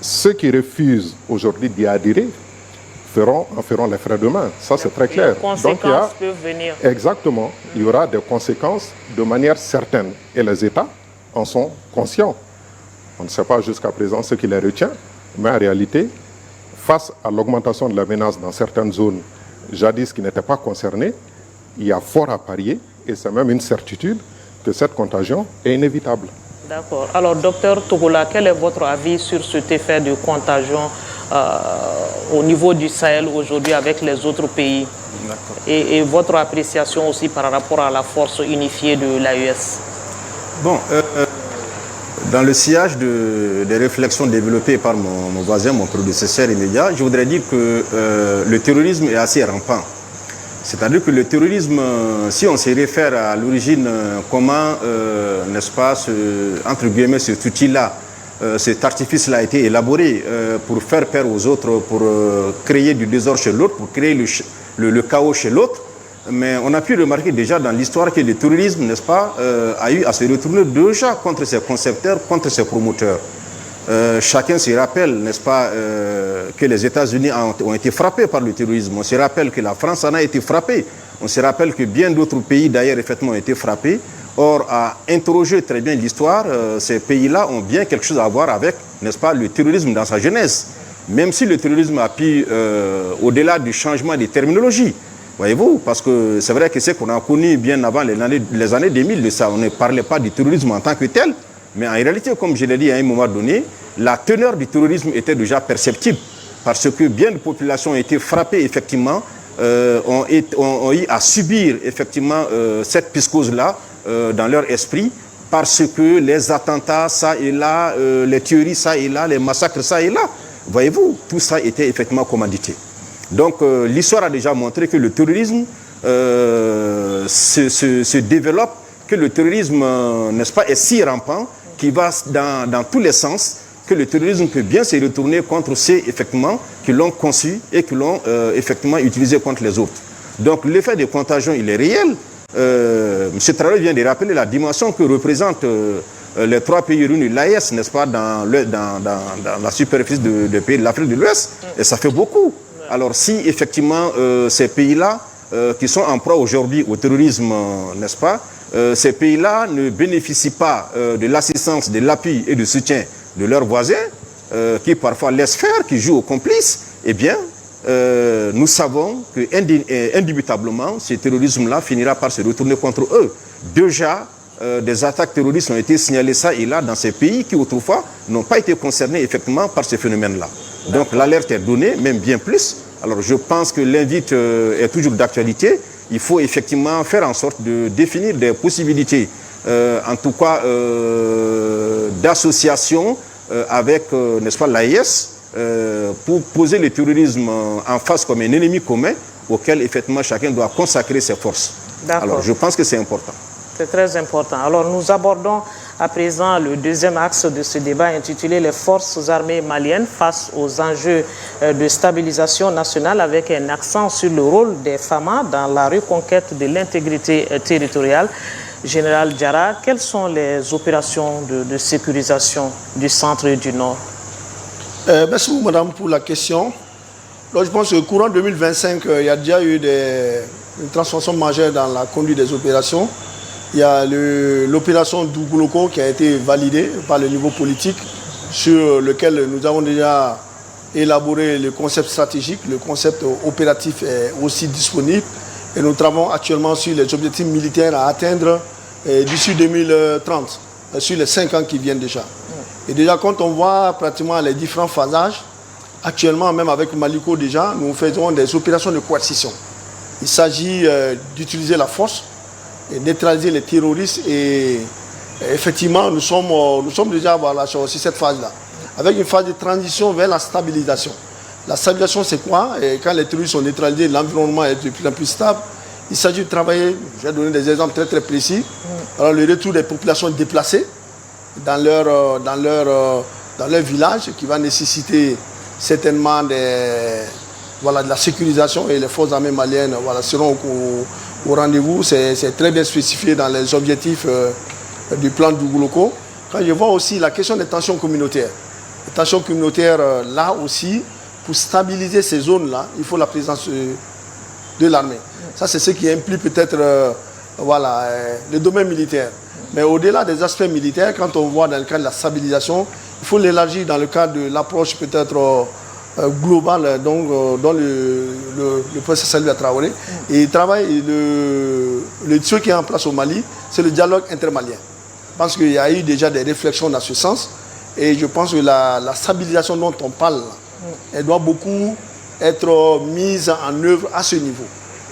Ceux qui refusent aujourd'hui d'y adhérer en feront les frais demain. Ça, c'est très clair. Les conséquences peuvent venir. Exactement. Il y aura des conséquences de manière certaine. Et les États en sont conscients. On ne sait pas jusqu'à présent ce qui les retient, mais en réalité, face à l'augmentation de la menace dans certaines zones jadis qui n'étaient pas concernées, il y a fort à parier, et c'est même une certitude, que cette contagion est inévitable. D'accord. Alors, docteur Togola, quel est votre avis sur cet effet de contagion au niveau du Sahel aujourd'hui avec les autres pays? Et votre appréciation aussi par rapport à la force unifiée de l'AES? Bon, dans le sillage des réflexions développées par mon voisin, mon prédécesseur immédiat, je voudrais dire que le terrorisme est assez rampant. C'est-à-dire que le terrorisme, si on se réfère à l'origine, comment, n'est-ce pas, entre guillemets, cet outil-là, cet artifice-là a été élaboré pour faire peur aux autres, pour créer du désordre chez l'autre, pour créer le chaos chez l'autre. Mais on a pu remarquer déjà dans l'histoire que le terrorisme, n'est-ce pas, a eu à se retourner déjà contre ses concepteurs, contre ses promoteurs. Chacun se rappelle, n'est-ce pas, que les États-Unis ont été frappés par le terrorisme. On se rappelle que la France en a été frappée. On se rappelle que bien d'autres pays, d'ailleurs, effectivement, ont été frappés. Or, à interroger très bien l'histoire, ces pays-là ont bien quelque chose à voir avec, n'est-ce pas, le terrorisme dans sa genèse. Même si le terrorisme a pu, au-delà du changement des terminologies, voyez-vous, parce que c'est vrai que c'est qu'on a connu bien avant les années 2000, ça, on ne parlait pas du terrorisme en tant que tel, mais en réalité, comme je l'ai dit à un moment donné, la teneur du terrorisme était déjà perceptible, parce que bien de populations ont été frappées, effectivement, ont eu à subir, effectivement, cette psychose-là dans leur esprit, parce que les attentats, ça et là, les tueries, ça et là, les massacres, ça et là, voyez-vous, tout ça était effectivement commandité. Donc l'histoire a déjà montré que le terrorisme se développe, que le terrorisme, n'est-ce pas, est si rampant qu'il va dans tous les sens, que le terrorisme peut bien se retourner contre ceux, effectivement, qui l'ont conçu et qui l'ont effectivement utilisé contre les autres. Donc l'effet de contagion, il est réel. M. Traoré vient de rappeler la dimension que représentent les 3 pays réunis, l'AES, n'est-ce pas, dans la superficie des pays de l'Afrique de l'Ouest, et ça fait beaucoup. Alors si effectivement ces pays-là, qui sont en proie aujourd'hui au terrorisme, n'est-ce pas, ces pays-là ne bénéficient pas de l'assistance, de l'appui et du soutien de leurs voisins, qui parfois laissent faire, qui jouent aux complices, eh bien, nous savons que indubitablement, ce terrorisme-là finira par se retourner contre eux. Déjà, des attaques terroristes ont été signalées ça et là dans ces pays qui autrefois n'ont pas été concernés effectivement par ce phénomène-là. Donc l'alerte est donnée, même bien plus. Alors je pense que l'invite est toujours d'actualité. Il faut effectivement faire en sorte de définir des possibilités, en tout cas d'association avec, n'est-ce pas, l'AES, pour poser le terrorisme en face comme un ennemi commun auquel effectivement chacun doit consacrer ses forces. Alors je pense que c'est important. C'est très important. Alors nous abordons à présent le deuxième axe de ce débat intitulé « Les forces armées maliennes face aux enjeux de stabilisation nationale » avec un accent sur le rôle des FAMA dans la reconquête de l'intégrité territoriale. Général Diarra, quelles sont les opérations de sécurisation du centre et du nord? Merci beaucoup, madame, pour la question. Alors, je pense que courant 2025, il y a déjà eu une transformation majeure dans la conduite des opérations. Il y a l'opération Douguloko qui a été validée par le niveau politique, sur lequel nous avons déjà élaboré le concept stratégique, le concept opératif est aussi disponible. Et nous travaillons actuellement sur les objectifs militaires à atteindre d'ici 2030, sur les 5 ans qui viennent déjà. Et déjà, quand on voit pratiquement les différents phasages, actuellement, même avec Maliko déjà, nous faisons des opérations de coercition. Il s'agit d'utiliser la force et neutraliser les terroristes. Et effectivement, nous sommes déjà sur cette phase-là, avec une phase de transition vers la stabilisation. La stabilisation, c'est quoi? Et quand les terroristes sont neutralisés, l'environnement est de plus en plus stable. Il s'agit de travailler, je vais donner des exemples très très précis. Alors, le retour des populations déplacées dans leur village, qui va nécessiter certainement de la sécurisation, et les forces armées maliennes seront au rendez-vous. C'est très bien spécifié dans les objectifs du plan Dougouloco. Quand je vois aussi la question des tensions communautaires. Les tensions communautaires, là aussi, pour stabiliser ces zones-là, il faut la présence de l'armée. Ça, c'est ce qui implique peut-être le domaine militaire. Mais au-delà des aspects militaires, quand on voit dans le cadre de la stabilisation, il faut l'élargir dans le cadre de l'approche peut-être globale dont le professeur Salih Traoré. Et il travaille, ce qui est en place au Mali, c'est le dialogue intermalien. Je pense qu'il y a eu déjà des réflexions dans ce sens. Et je pense que la stabilisation dont on parle, elle doit beaucoup être mise en œuvre à ce niveau.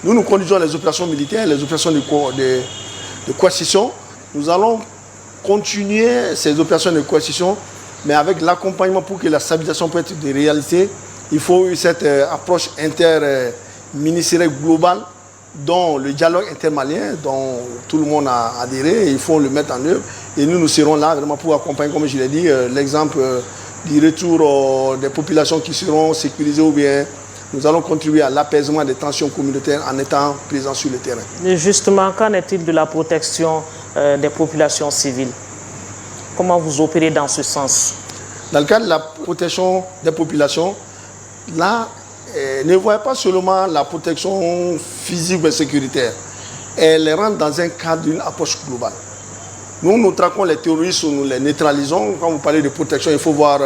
Nous conduisons les opérations militaires, les opérations de coercition. Nous allons continuer ces opérations de coercition, mais avec l'accompagnement pour que la stabilisation puisse être de réalité. Il faut cette approche interministérielle globale, dont le dialogue intermalien, dont tout le monde a adhéré, et il faut le mettre en œuvre. Et nous serons là vraiment pour accompagner, comme je l'ai dit, l'exemple du retour des populations qui seront sécurisées, ou bien nous allons contribuer à l'apaisement des tensions communautaires en étant présents sur le terrain. Et justement, qu'en est-il de la protection des populations civiles? Comment vous opérez dans ce sens? Dans le cadre de la protection des populations, là, ne voyez pas seulement la protection physique et sécuritaire. Elle rentre dans un cadre d'une approche globale. Nous traquons les terroristes, nous les neutralisons. Quand vous parlez de protection, il faut voir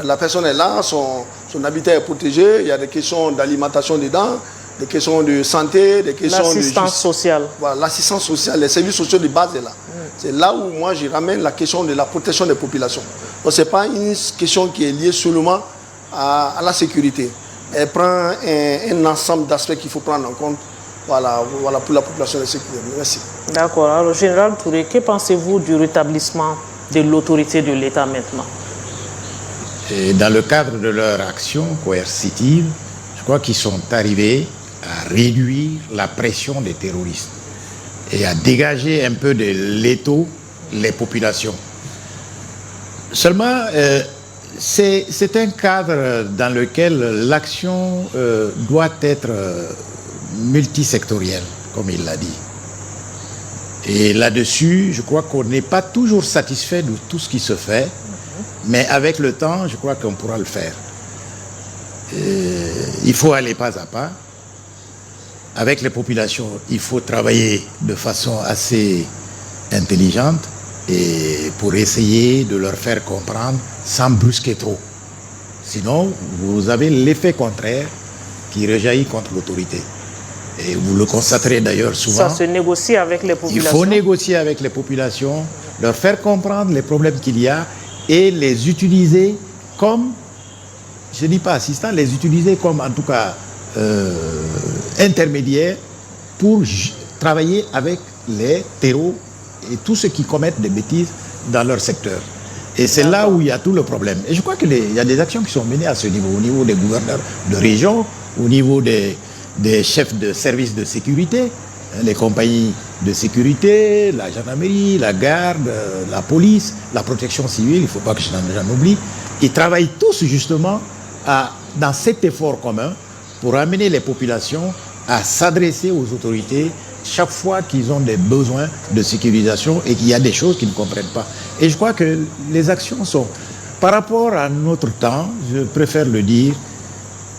la personne est là, son habitat est protégé, il y a des questions d'alimentation dedans, des questions de santé, des questions l'assistance sociale. Voilà, l'assistance sociale, les services sociaux de base est là. C'est là où moi je ramène la question de la protection des populations. Donc ce n'est pas une question qui est liée seulement à la sécurité. Elle prend un ensemble d'aspects qu'il faut prendre en compte pour la population de sécurité. Merci. D'accord. Alors, Général Touré, que pensez-vous du rétablissement de l'autorité de l'État maintenant? Et dans le cadre de leur action coercitive, je crois qu'ils sont arrivés à réduire la pression des terroristes et à dégager un peu de l'étau les populations. Seulement, c'est un cadre dans lequel l'action doit être multisectorielle, comme il l'a dit. Et là-dessus, je crois qu'on n'est pas toujours satisfait de tout ce qui se fait, mais avec le temps, je crois qu'on pourra le faire. Il faut aller pas à pas. Avec les populations, il faut travailler de façon assez intelligente et pour essayer de leur faire comprendre sans brusquer trop. Sinon, vous avez l'effet contraire qui rejaillit contre l'autorité. Et vous le constaterez d'ailleurs souvent. Ça se négocie avec les populations. Il faut négocier avec les populations, leur faire comprendre les problèmes qu'il y a et les utiliser comme, je ne dis pas assistants, les utiliser comme en tout cas intermédiaires pour travailler avec les terreaux et tous ceux qui commettent des bêtises dans leur secteur. Et c'est là où il y a tout le problème. Et je crois qu'il y a des actions qui sont menées à ce niveau, au niveau des gouverneurs de région, au niveau des chefs de services de sécurité, les compagnies de sécurité, la gendarmerie, la garde, la police, la protection civile, il ne faut pas que j'en oublie. Ils travaillent tous justement dans cet effort commun pour amener les populations à s'adresser aux autorités chaque fois qu'ils ont des besoins de sécurisation et qu'il y a des choses qu'ils ne comprennent pas. Et je crois que les actions sont, par rapport à notre temps, je préfère le dire,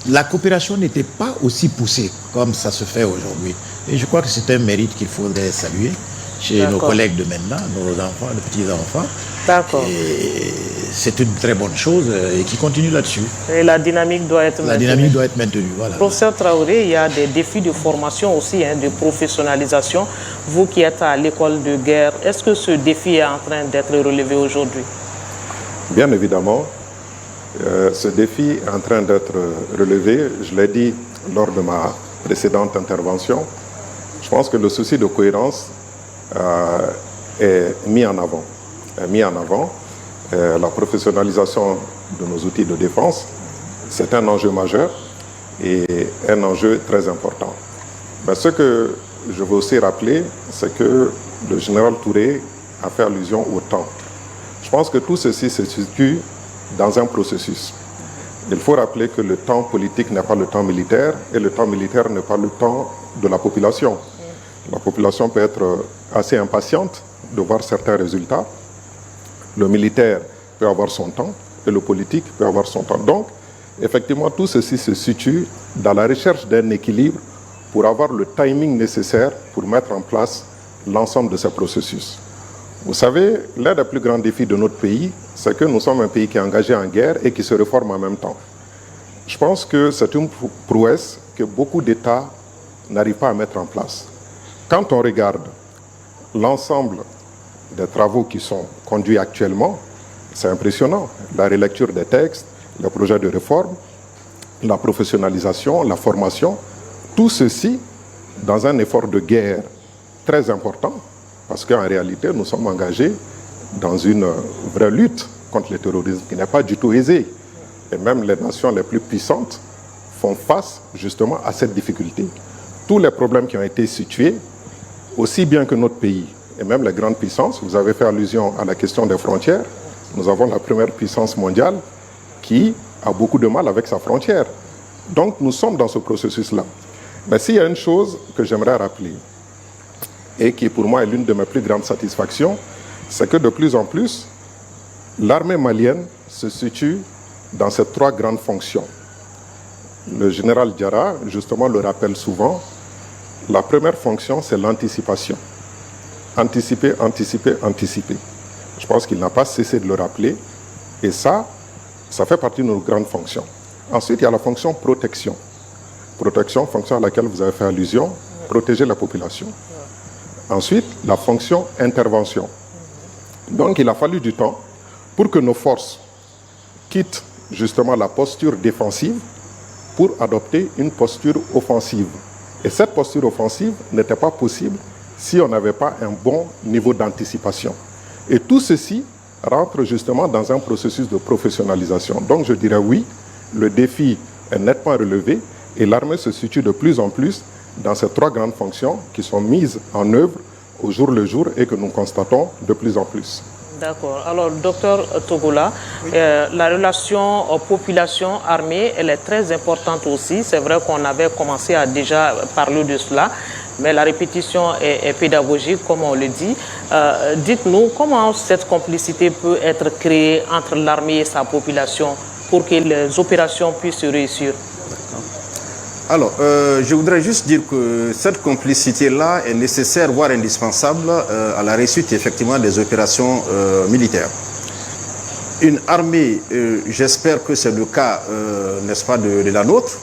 la coopération n'était pas aussi poussée comme ça se fait aujourd'hui. Et je crois que c'est un mérite qu'il faudrait saluer chez nos collègues de maintenant, nos enfants, nos petits-enfants. D'accord. Et c'est une très bonne chose et qui continue là-dessus. Et la dynamique doit être maintenue. La dynamique doit être maintenue, voilà. Professeur Traoré, il y a des défis de formation aussi, de professionnalisation. Vous qui êtes à l'école de guerre, est-ce que ce défi est en train d'être relevé aujourd'hui? Bien évidemment, ce défi est en train d'être relevé. Je l'ai dit lors de ma précédente intervention. Je pense que le souci de cohérence est mis en avant. La professionnalisation de nos outils de défense, c'est un enjeu majeur et un enjeu très important. Mais ce que je veux aussi rappeler, c'est que le général Touré a fait allusion au temps. Je pense que tout ceci se situe dans un processus. Il faut rappeler que le temps politique n'est pas le temps militaire et le temps militaire n'est pas le temps de la population. La population peut être assez impatiente de voir certains résultats. Le militaire peut avoir son temps et le politique peut avoir son temps. Donc, effectivement, tout ceci se situe dans la recherche d'un équilibre pour avoir le timing nécessaire pour mettre en place l'ensemble de ces processus. Vous savez, l'un des plus grands défis de notre pays, c'est que nous sommes un pays qui est engagé en guerre et qui se réforme en même temps. Je pense que c'est une prouesse que beaucoup d'États n'arrivent pas à mettre en place. Quand on regarde l'ensemble des travaux qui sont conduits actuellement, c'est impressionnant. La relecture des textes, les projets de réforme, la professionnalisation, la formation, tout ceci dans un effort de guerre très important, parce qu'en réalité, nous sommes engagés dans une vraie lutte contre le terrorisme qui n'est pas du tout aisée. Et même les nations les plus puissantes font face justement à cette difficulté. Tous les problèmes qui ont été situés, aussi bien que notre pays, et même les grandes puissances, vous avez fait allusion à la question des frontières, nous avons la première puissance mondiale qui a beaucoup de mal avec sa frontière. Donc nous sommes dans ce processus-là. Mais s'il y a une chose que j'aimerais rappeler, et qui pour moi est l'une de mes plus grandes satisfactions, c'est que de plus en plus, l'armée malienne se situe dans ces trois grandes fonctions. Le général Diarra, justement, le rappelle souvent. La première fonction, c'est l'anticipation. Anticiper, anticiper, anticiper. Je pense qu'il n'a pas cessé de le rappeler. Et ça fait partie de nos grandes fonctions. Ensuite, il y a la fonction protection. Protection, fonction à laquelle vous avez fait allusion, protéger la population. Ensuite, la fonction intervention. Donc, il a fallu du temps pour que nos forces quittent justement la posture défensive pour adopter une posture offensive. Et cette posture offensive n'était pas possible si on n'avait pas un bon niveau d'anticipation. Et tout ceci rentre justement dans un processus de professionnalisation. Donc, je dirais oui, le défi est nettement relevé et l'armée se situe de plus en plus dans ces trois grandes fonctions qui sont mises en œuvre au jour le jour et que nous constatons de plus en plus. D'accord. Alors, docteur Togola, la relation population-armée, elle est très importante aussi. C'est vrai qu'on avait commencé à déjà parler de cela, mais la répétition est pédagogique, comme on le dit. Dites-nous comment cette complicité peut être créée entre l'armée et sa population pour que les opérations puissent réussir. Alors, je voudrais juste dire que cette complicité-là est nécessaire, voire indispensable à la réussite effectivement des opérations militaires. Une armée, j'espère que c'est le cas, n'est-ce pas, de la nôtre,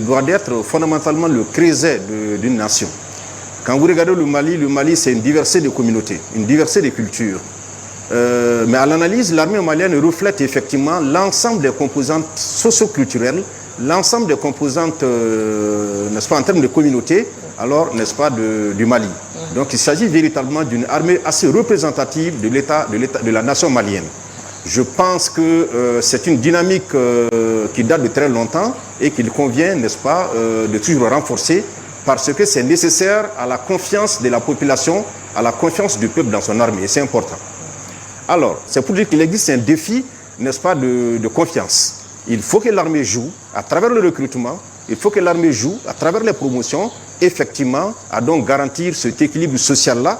doit être fondamentalement le creuset d'une nation. Quand vous regardez le Mali c'est une diversité de communautés, une diversité de cultures. Mais à l'analyse, l'armée malienne reflète effectivement l'ensemble des composantes socio-culturelles, l'ensemble des composantes, n'est-ce pas, en termes de communauté, alors, n'est-ce pas, du Mali. Donc, il s'agit véritablement d'une armée assez représentative de la nation malienne. Je pense que c'est une dynamique qui date de très longtemps et qu'il convient, n'est-ce pas, de toujours renforcer parce que c'est nécessaire à la confiance de la population, à la confiance du peuple dans son armée. Et c'est important. Alors, c'est pour dire qu'il existe un défi, n'est-ce pas, de confiance. Il faut que l'armée joue à travers le recrutement, il faut que l'armée joue à travers les promotions, effectivement, à donc garantir cet équilibre social-là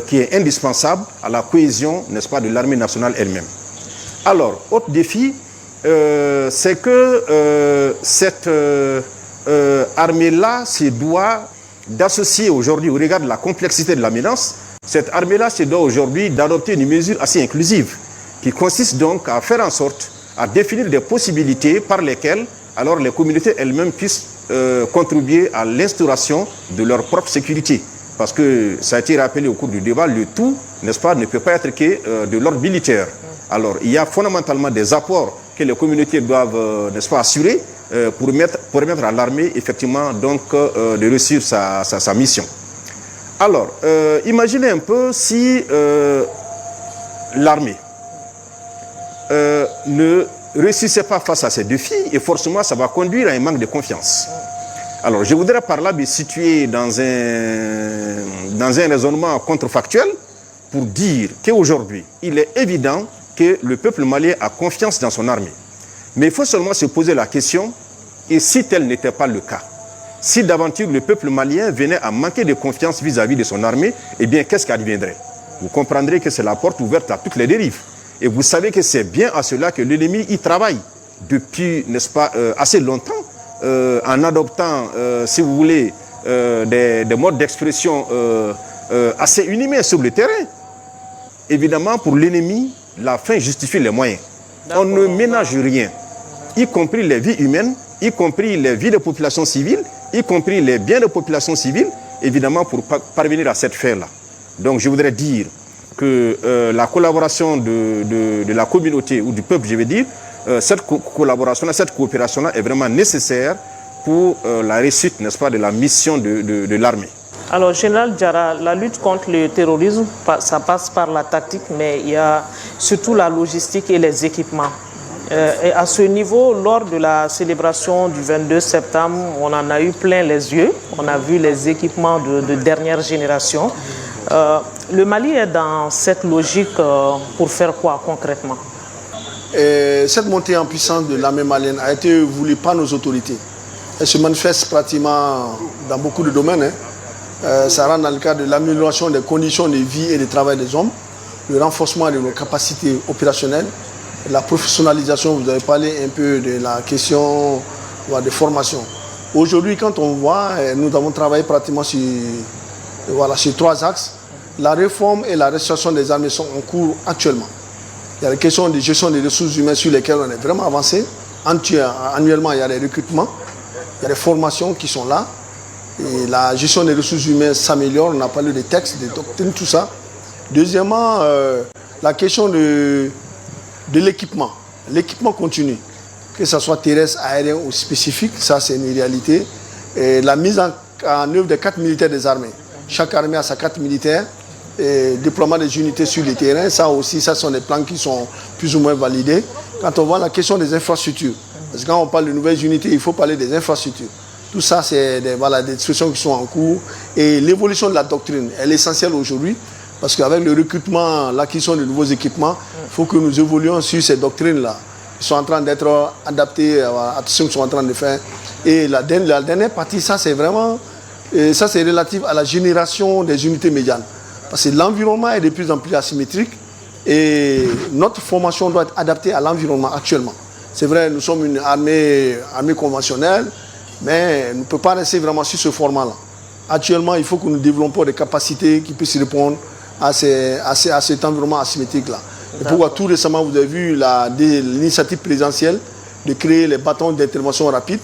qui est indispensable à la cohésion, n'est-ce pas, de l'armée nationale elle-même. Alors, autre défi, c'est que cette armée-là se doit d'associer aujourd'hui, au regard de la complexité de la menace, cette armée-là se doit aujourd'hui d'adopter une mesure assez inclusive qui consiste donc à faire en sorte à définir des possibilités par lesquelles alors les communautés elles-mêmes puissent contribuer à l'instauration de leur propre sécurité. Parce que ça a été rappelé au cours du débat, le tout, n'est-ce pas, ne peut pas être que de l'ordre militaire. Alors, il y a fondamentalement des apports que les communautés doivent, n'est-ce pas, assurer pour permettre à l'armée, effectivement, donc, de réussir sa mission. Alors, imaginez un peu si l'armée ne réussissait pas face à ces défis, et forcément, ça va conduire à un manque de confiance. Alors, je voudrais par là me situer dans un raisonnement contrefactuel pour dire qu'aujourd'hui, il est évident que le peuple malien a confiance dans son armée. Mais il faut seulement se poser la question, et si tel n'était pas le cas, si d'aventure le peuple malien venait à manquer de confiance vis-à-vis de son armée, eh bien, qu'est-ce qui adviendrait? Vous comprendrez que c'est la porte ouverte à toutes les dérives. Et vous savez que c'est bien à cela que l'ennemi y travaille depuis, n'est-ce pas, assez longtemps, en adoptant, si vous voulez, des modes d'expression assez inhumains sur le terrain. Évidemment, pour l'ennemi, la fin justifie les moyens. On ne ménage rien, y compris les vies humaines, y compris les vies de populations civiles, y compris les biens de populations civiles, évidemment, pour parvenir à cette fin-là. Donc, je voudrais dire que la collaboration de la communauté ou du peuple, je veux dire, cette collaboration-là, cette coopération-là est vraiment nécessaire pour la réussite, n'est-ce pas, de la mission de l'armée. Alors, Général Diarra, la lutte contre le terrorisme, ça passe par la tactique, mais il y a surtout la logistique et les équipements. Et à ce niveau, lors de la célébration du 22 septembre, on en a eu plein les yeux. On a vu les équipements de dernière génération. Le Mali est dans cette logique pour faire quoi concrètement? Cette montée en puissance de l'armée malienne a été voulue par nos autorités. Elle se manifeste pratiquement dans beaucoup de domaines. Ça rentre dans le cadre de l'amélioration des conditions de vie et de travail des hommes, le renforcement de nos capacités opérationnelles, la professionnalisation. Vous avez parlé un peu de la question de formation. Aujourd'hui, quand on voit, nous avons travaillé pratiquement sur 3 axes. La réforme et la restauration des armées sont en cours actuellement. Il y a la question de gestion des ressources humaines sur lesquelles on est vraiment avancé. Annuellement, il y a des recrutements, il y a des formations qui sont là. Et la gestion des ressources humaines s'améliore. On a parlé des textes, des doctrines, tout ça. Deuxièmement, la question de l'équipement. L'équipement continue, que ce soit terrestre, aérien ou spécifique, ça c'est une réalité. Et la mise en œuvre des 4 militaires des armées. Chaque armée a sa 4 militaires. Et déploiement des unités sur le terrain, ça aussi, ça sont des plans qui sont plus ou moins validés. Quand on voit la question des infrastructures, parce que quand on parle de nouvelles unités, il faut parler des infrastructures. Tout ça, c'est des discussions qui sont en cours. Et l'évolution de la doctrine, elle est essentielle aujourd'hui, parce qu'avec le recrutement, l'acquisition de nouveaux équipements, il faut que nous évoluions sur ces doctrines-là, qui sont en train d'être adaptées à tout ce qu'ils sont en train de faire. Et la dernière partie, ça c'est vraiment, ça c'est relatif à la génération des unités médianes. Parce que l'environnement est de plus en plus asymétrique et notre formation doit être adaptée à l'environnement actuellement. C'est vrai, nous sommes une armée conventionnelle, mais on ne peut pas rester vraiment sur ce format-là. Actuellement, il faut que nous développons des capacités qui puissent répondre à cet environnement asymétrique-là. Et pourquoi tout récemment, vous avez vu l'initiative présidentielle de créer les bâtons d'intervention rapide,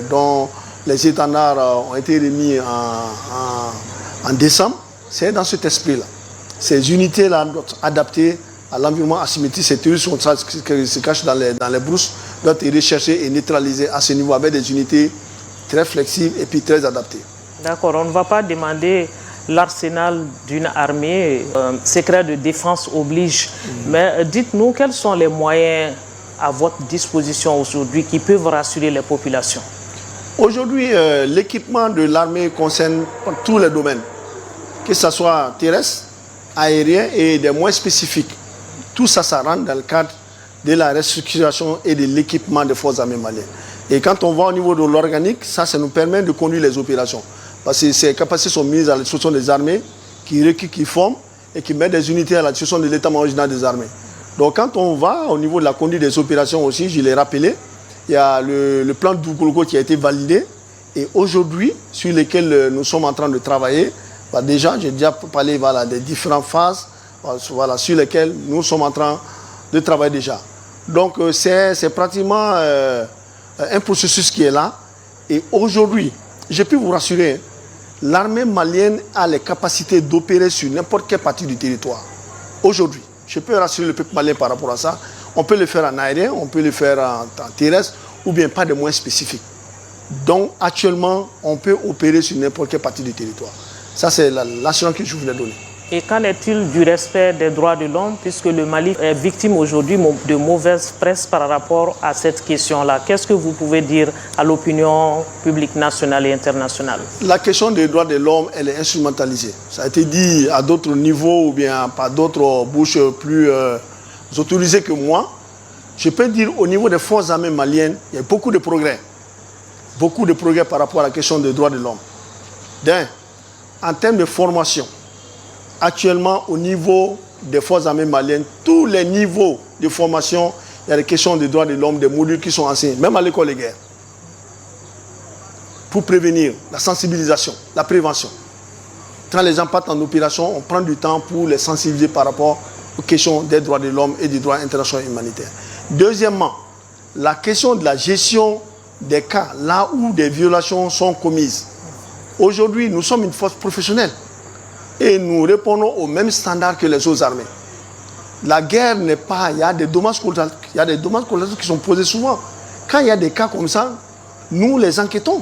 dont les étendards ont été remis en décembre. C'est dans cet esprit-là. Ces unités-là doivent être adaptées à l'environnement asymétrique. Ces terroristes qui se cachent dans les brousses doivent être recherchés et neutralisés à ce niveau avec des unités très flexibles et puis très adaptées. D'accord, on ne va pas demander l'arsenal d'une armée. Secret de défense oblige. Mais dites-nous, quels sont les moyens à votre disposition aujourd'hui qui peuvent rassurer les populations? Aujourd'hui, l'équipement de l'armée concerne tous les domaines, que ce soit terrestre, aérien et des moyens spécifiques. Tout ça, ça rentre dans le cadre de la restructuration et de l'équipement des forces armées maliennes. Et quand on va au niveau de l'organique, ça nous permet de conduire les opérations. Parce que ces capacités sont mises à la disposition des armées, qui forment et qui mettent des unités à la disposition de l'état-major général des armées. Donc quand on va au niveau de la conduite des opérations aussi, je l'ai rappelé, il y a le plan de Dougologo qui a été validé. Et aujourd'hui, sur lesquels nous sommes en train de travailler, déjà, j'ai déjà parlé des différentes phases sur lesquelles nous sommes en train de travailler déjà. Donc, c'est pratiquement un processus qui est là. Et aujourd'hui, je peux vous rassurer, l'armée malienne a les capacités d'opérer sur n'importe quelle partie du territoire. Aujourd'hui. Je peux rassurer le peuple malien par rapport à ça. On peut le faire en aérien, on peut le faire en terrestre, ou bien pas de moyens spécifiques. Donc, actuellement, on peut opérer sur n'importe quelle partie du territoire. Ça, c'est l'assurance que je voulais donner. Et qu'en est-il du respect des droits de l'homme, puisque le Mali est victime aujourd'hui de mauvaise presse par rapport à cette question-là? Qu'est-ce que vous pouvez dire à l'opinion publique nationale et internationale? La question des droits de l'homme, elle est instrumentalisée. Ça a été dit à d'autres niveaux ou bien par d'autres bouches plus autorisées que moi. Je peux dire au niveau des forces armées maliennes, il y a beaucoup de progrès. Beaucoup de progrès par rapport à la question des droits de l'homme. En termes de formation, actuellement, au niveau des forces armées maliennes, tous les niveaux de formation, il y a des questions des droits de l'homme, des modules qui sont enseignés, même à l'école de guerre. Pour prévenir, la sensibilisation, la prévention. Quand les gens partent en opération, on prend du temps pour les sensibiliser par rapport aux questions des droits de l'homme et des droits internationaux humanitaires. Deuxièmement, la question de la gestion des cas, là où des violations sont commises. Aujourd'hui, nous sommes une force professionnelle. Et nous répondons aux mêmes standards que les autres armées. La guerre n'est pas... Il y a des dommages collatéraux qui sont posés souvent. Quand il y a des cas comme ça, nous les enquêtons.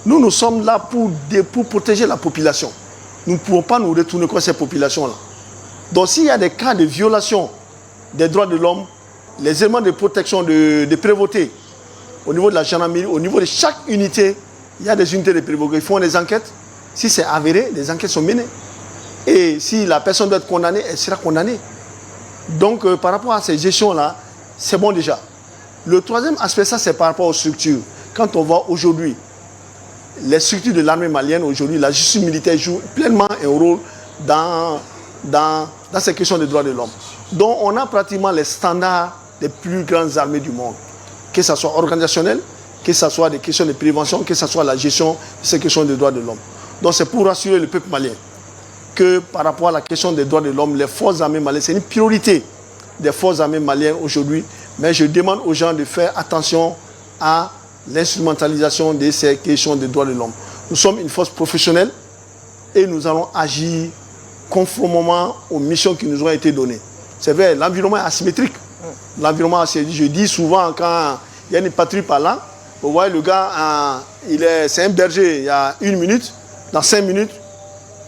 Nous sommes là pour protéger la population. Nous ne pouvons pas nous retourner contre ces populations-là. Donc s'il y a des cas de violation des droits de l'homme, les éléments de protection, de prévôté, au niveau de la gendarmerie, au niveau de chaque unité, il y a des unités de prévôté. Ils font des enquêtes. Si c'est avéré, les enquêtes sont menées. Et si la personne doit être condamnée, elle sera condamnée. Donc, par rapport à ces gestions-là, c'est bon déjà. Le troisième aspect, ça, c'est par rapport aux structures. Quand on voit aujourd'hui, les structures de l'armée malienne, aujourd'hui, la justice militaire joue pleinement un rôle dans ces questions des droits de l'homme. Donc, on a pratiquement les standards des plus grandes armées du monde. Que ce soit organisationnel, que ce soit des questions de prévention, que ce soit la gestion de ces questions des droits de l'homme. Donc c'est pour rassurer le peuple malien que par rapport à la question des droits de l'homme, les forces armées maliennes, c'est une priorité des forces armées maliennes aujourd'hui. Mais je demande aux gens de faire attention à l'instrumentalisation de ces questions des droits de l'homme. Nous sommes une force professionnelle et nous allons agir conformément aux missions qui nous ont été données. C'est vrai, l'environnement est asymétrique. L'environnement asymétrique, je dis souvent quand il y a une patrouille par là, vous voyez le gars, c'est un berger, il y a 1 minute. Dans 5 minutes,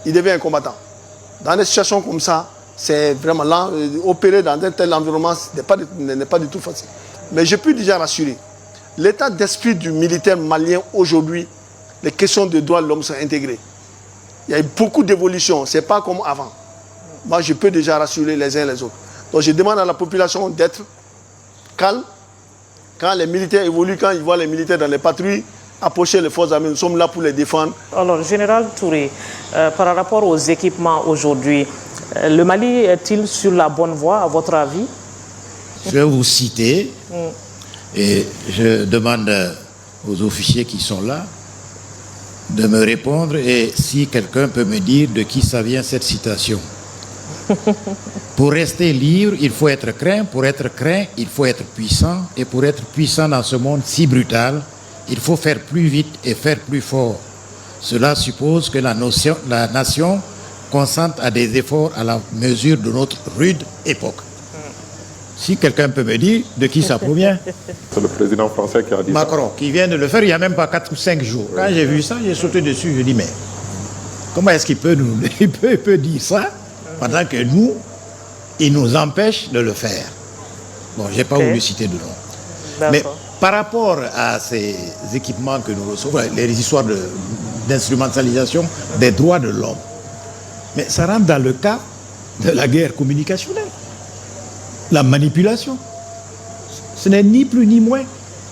il devient un combattant. Dans des situations comme ça, c'est vraiment là, opérer dans un tel environnement n'est pas du tout facile. Mais je peux déjà rassurer, l'état d'esprit du militaire malien aujourd'hui, les questions de droits de l'homme sont intégrées. Il y a eu beaucoup d'évolution, ce n'est pas comme avant. Moi, je peux déjà rassurer les uns et les autres. Donc je demande à la population d'être calme. Quand les militaires évoluent, quand ils voient les militaires dans les patrouilles, approcher les forces armées, nous sommes là pour les défendre. Alors, Général Touré, par rapport aux équipements aujourd'hui, le Mali est-il sur la bonne voie, à votre avis? Je vais vous citer, et je demande aux officiers qui sont là de me répondre, et si quelqu'un peut me dire de qui ça vient cette citation. Pour rester libre, il faut être craint. Pour être craint, il faut être puissant. Et pour être puissant dans ce monde si brutal, il faut faire plus vite et faire plus fort. Cela suppose que la nation consente à des efforts à la mesure de notre rude époque. Si quelqu'un peut me dire de qui ça provient. C'est le président français qui a dit Macron, ça. Qui vient de le faire il n'y a même pas 4 ou 5 jours. Quand j'ai vu ça, j'ai sauté dessus. Je dis, mais comment est-ce qu'il peut dire ça pendant que nous, il nous empêche de le faire? Bon, je n'ai pas voulu citer de nom. Mais par rapport à ces équipements que nous recevons, les histoires d'instrumentalisation des droits de l'homme, mais ça rentre dans le cas de la guerre communicationnelle. La manipulation. Ce n'est ni plus ni moins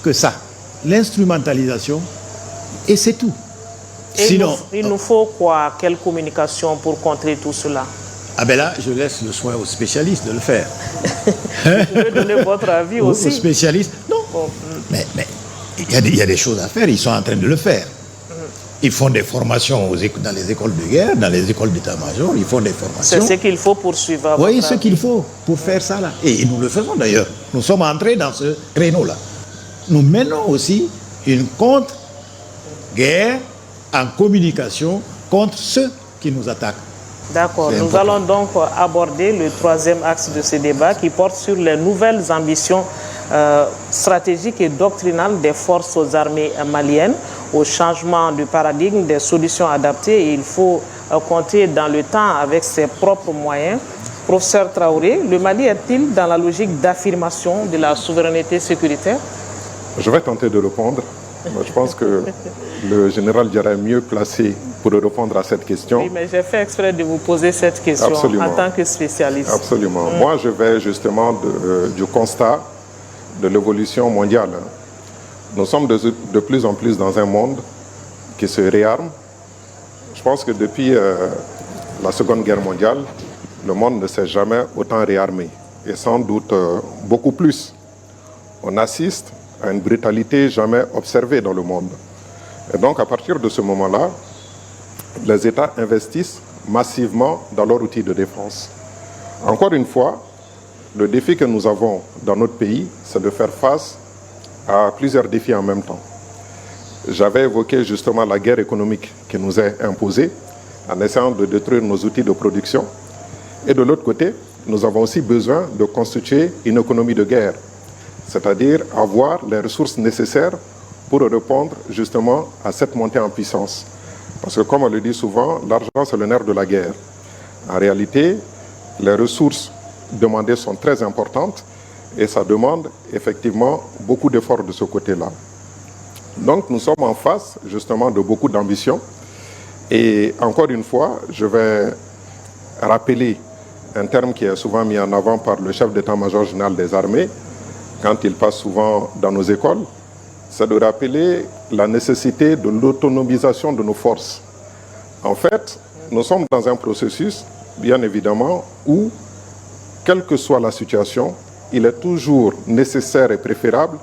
que ça. L'instrumentalisation, et c'est tout. Et sinon, il nous faut quoi? Quelle communication pour contrer tout cela? Ah ben là, je laisse le soin aux spécialistes de le faire. Vous pouvez donner votre avis aussi. Aux spécialistes? Non. Bon. Mais il y a des choses à faire, ils sont en train de le faire. Ils font des formations dans les écoles de guerre, dans les écoles d'état-major, ils font des formations. C'est ce qu'il faut poursuivre. Oui, ce qu'il faut pour faire ça là. Et nous le faisons d'ailleurs. Nous sommes entrés dans ce créneau-là. Nous menons aussi une contre-guerre en communication contre ceux qui nous attaquent. D'accord. Nous allons donc aborder le troisième axe de ce débat qui porte sur les nouvelles ambitions stratégiques et doctrinales des forces armées maliennes, au changement de paradigme, des solutions adaptées. Et il faut compter dans le temps avec ses propres moyens. Professeur Traoré, le Mali est-il dans la logique d'affirmation de la souveraineté sécuritaire? Je vais tenter de répondre. Je pense que le général Diarra est mieux placé pour répondre à cette question. Oui, mais j'ai fait exprès de vous poser cette question en tant que spécialiste. Absolument. Moi, je vais justement du constat de l'évolution mondiale. Nous sommes de plus en plus dans un monde qui se réarme. Je pense que depuis la Seconde Guerre mondiale, le monde ne s'est jamais autant réarmé, et sans doute beaucoup plus. On assiste à une brutalité jamais observée dans le monde. Et donc, à partir de ce moment-là, les États investissent massivement dans leur outil de défense. Encore une fois, le défi que nous avons dans notre pays, c'est de faire face à plusieurs défis en même temps. J'avais évoqué justement la guerre économique qui nous est imposée en essayant de détruire nos outils de production. Et de l'autre côté, nous avons aussi besoin de constituer une économie de guerre, c'est-à-dire avoir les ressources nécessaires pour répondre justement à cette montée en puissance. Parce que comme on le dit souvent, l'argent c'est le nerf de la guerre. En réalité, les ressources demandées sont très importantes et ça demande effectivement beaucoup d'efforts de ce côté-là. Donc nous sommes en face justement de beaucoup d'ambition. Et encore une fois, je vais rappeler un terme qui est souvent mis en avant par le chef d'état-major général des armées, quand il passe souvent dans nos écoles, c'est de rappeler la nécessité de l'autonomisation de nos forces. En fait, nous sommes dans un processus, bien évidemment, où, quelle que soit la situation, il est toujours nécessaire et préférable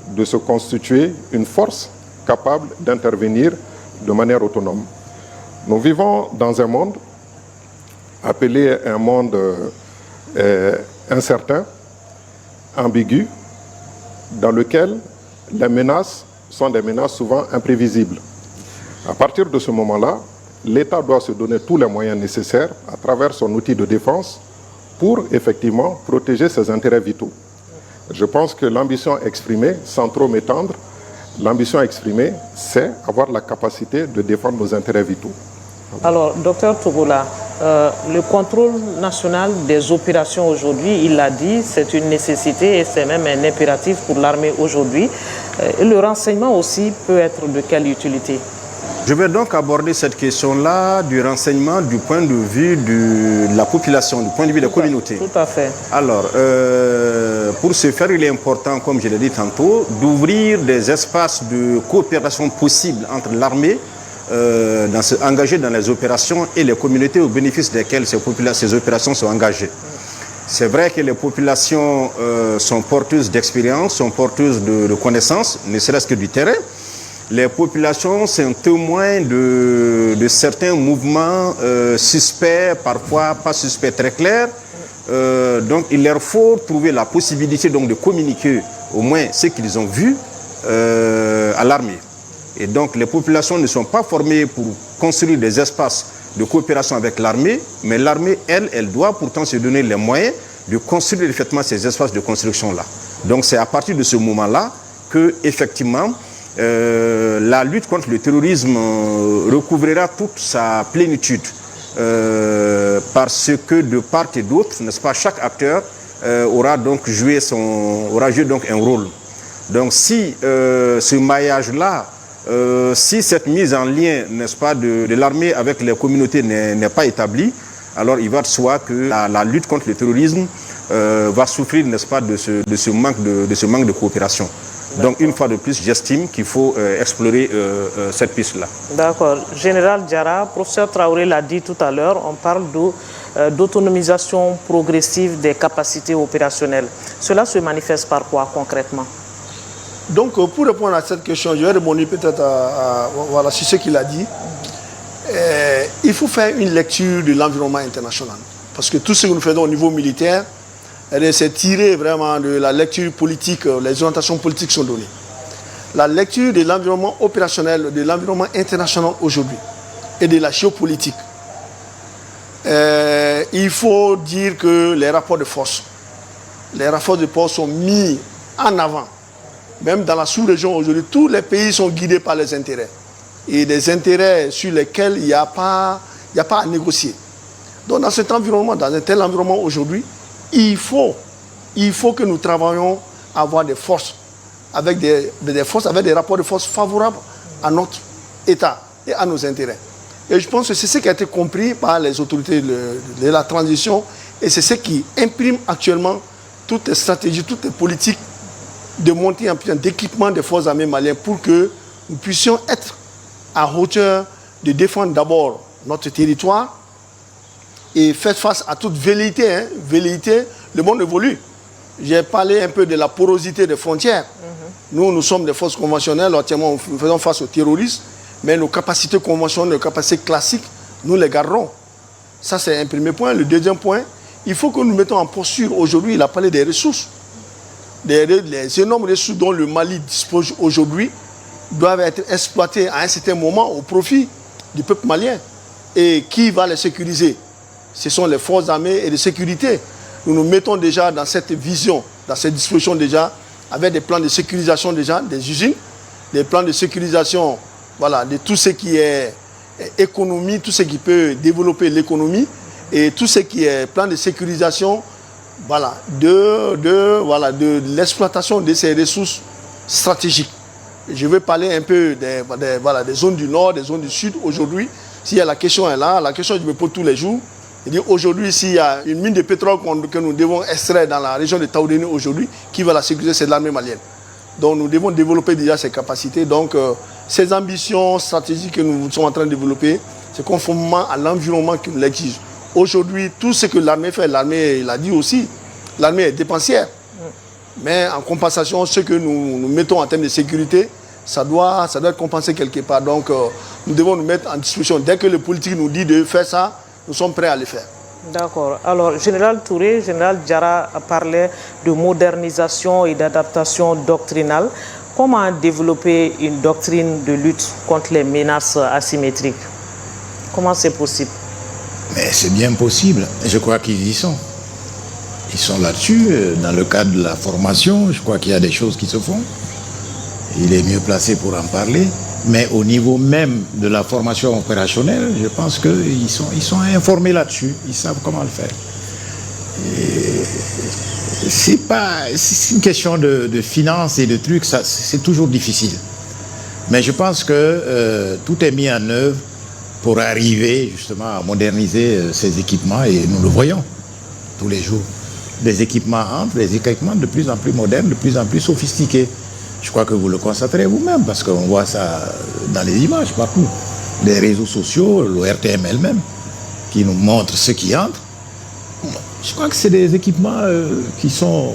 de se constituer une force capable d'intervenir de manière autonome. Nous vivons dans un monde appelé un monde incertain, ambigu, dans lequel les menaces sont des menaces souvent imprévisibles. À partir de ce moment-là, l'État doit se donner tous les moyens nécessaires à travers son outil de défense pour effectivement protéger ses intérêts vitaux. Je pense que l'ambition exprimée, sans trop m'étendre, l'ambition exprimée, c'est avoir la capacité de défendre nos intérêts vitaux. Alors, docteur Togola, le contrôle national des opérations aujourd'hui, il l'a dit, c'est une nécessité et c'est même un impératif pour l'armée aujourd'hui. Et le renseignement aussi peut être de quelle utilité? Je vais donc aborder cette question-là du renseignement du point de vue de la population, du point de vue des communautés. Tout à fait. Alors, pour ce faire, il est important, comme je l'ai dit tantôt, d'ouvrir des espaces de coopération possibles entre l'armée engagée dans les opérations et les communautés au bénéfice desquelles ces opérations sont engagées. C'est vrai que les populations sont porteuses d'expérience, sont porteuses de connaissances, ne serait-ce que du terrain. Les populations sont témoins de certains mouvements suspects, parfois pas suspects très clairs. Donc il leur faut trouver la possibilité donc, de communiquer au moins ce qu'ils ont vu à l'armée. Et donc les populations ne sont pas formées pour construire des espaces de coopération avec l'armée, mais l'armée, elle doit pourtant se donner les moyens de construire effectivement ces espaces de construction-là. Donc c'est à partir de ce moment-là que, effectivement, la lutte contre le terrorisme recouvrira toute sa plénitude. Parce que de part et d'autre, n'est-ce pas, chaque acteur aura joué donc un rôle. Donc si ce maillage-là, si cette mise en lien, n'est-ce pas, de l'armée avec les communautés n'est pas établie, alors il va de soi que la lutte contre le terrorisme va souffrir, n'est-ce pas, de ce manque de coopération. Donc une fois de plus, j'estime qu'il faut explorer cette piste-là. D'accord. Général Diarra, professeur Traoré l'a dit tout à l'heure, on parle d'autonomisation progressive des capacités opérationnelles. Cela se manifeste par quoi concrètement? Donc pour répondre à cette question, je vais rebondir peut-être voilà, sur ce qu'il a dit. Il faut faire une lecture de l'environnement international. Parce que tout ce que nous faisons au niveau militaire, c'est tiré vraiment de la lecture politique, les orientations politiques sont données. La lecture de l'environnement opérationnel, de l'environnement international aujourd'hui et de la géopolitique. il faut dire que les rapports de force sont mis en avant. Même dans la sous-région aujourd'hui, tous les pays sont guidés par les intérêts. Et des intérêts sur lesquels il n'y a pas à négocier. Donc dans cet environnement, dans un tel environnement aujourd'hui, il faut que nous travaillions à avoir des forces, avec des rapports de force favorables à notre État et à nos intérêts. Et je pense que c'est ce qui a été compris par les autorités de la transition et c'est ce qui imprime actuellement toutes les stratégies, toutes les politiques de montée en puissance, d'équipement des forces armées maliennes pour que nous puissions être à hauteur de défendre d'abord notre territoire et faire face à toute velléité. Velléité, le monde évolue. J'ai parlé un peu de la porosité des frontières. Nous sommes des forces conventionnelles, entièrement, nous faisons face aux terroristes, mais nos capacités conventionnelles, nos capacités classiques, nous les garderons. Ça, c'est un premier point. Le deuxième point, il faut que nous mettons en posture aujourd'hui, il a parlé des ressources. Les énormes ressources dont le Mali dispose aujourd'hui doivent être exploitées à un certain moment au profit du peuple malien. Et qui va les sécuriser? Ce sont les forces armées et de sécurité. Nous nous mettons déjà dans cette vision, dans cette disposition déjà, avec des plans de sécurisation déjà des usines, des plans de sécurisation de tout ce qui est économie, tout ce qui peut développer l'économie et tout ce qui est plan de sécurisation de l'exploitation de ces ressources stratégiques. Je vais parler un peu des zones du nord, des zones du sud. Aujourd'hui, s'il y a la question est là, la question je me pose tous les jours. Aujourd'hui, s'il y a une mine de pétrole que nous devons extraire dans la région de Taoudéni aujourd'hui, qui va la sécuriser, c'est l'armée malienne. Donc nous devons développer déjà ces capacités. Donc ces ambitions stratégiques que nous sommes en train de développer, c'est conformément à l'environnement qui nous l'exige. Aujourd'hui, tout ce que l'armée fait, l'armée l'a dit aussi, l'armée est dépensière. Mais en compensation, ce que nous mettons en termes de sécurité, ça doit être compensé quelque part. Donc nous devons nous mettre en discussion. Dès que le politique nous dit de faire ça, nous sommes prêts à le faire. D'accord. Alors, Général Touré, Général Diarra a parlé de modernisation et d'adaptation doctrinale. Comment développer une doctrine de lutte contre les menaces asymétriques? Comment c'est possible? Mais c'est bien possible. Je crois qu'ils y sont. Ils sont là-dessus. Dans le cadre de la formation, je crois qu'il y a des choses qui se font. Il est mieux placé pour en parler. Mais au niveau même de la formation opérationnelle, je pense qu'ils sont informés là-dessus. Ils savent comment le faire. C'est une question de finances et de trucs, c'est toujours difficile. Mais je pense que tout est mis en œuvre pour arriver justement à moderniser ces équipements et nous le voyons tous les jours. Des équipements des équipements de plus en plus modernes, de plus en plus sophistiqués. Je crois que vous le constaterez vous-même parce qu'on voit ça dans les images partout. Les réseaux sociaux, l'ORTM elle-même, qui nous montre ce qui entre. Je crois que c'est des équipements qui sont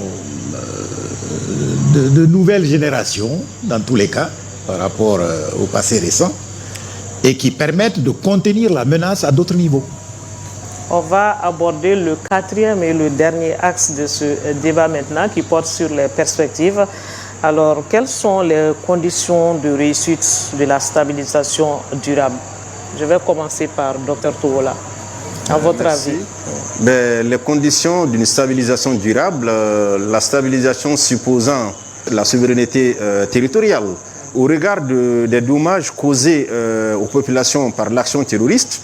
de nouvelle génération, dans tous les cas, par rapport au passé récent, et qui permettent de contenir la menace à d'autres niveaux. On va aborder le quatrième et le dernier axe de ce débat maintenant, qui porte sur les perspectives. Alors, quelles sont les conditions de réussite de la stabilisation durable? Je vais commencer par Dr Touola. À votre avis? Les conditions d'une stabilisation durable, la stabilisation supposant la souveraineté territoriale, au regard des dommages causés aux populations par l'action terroriste,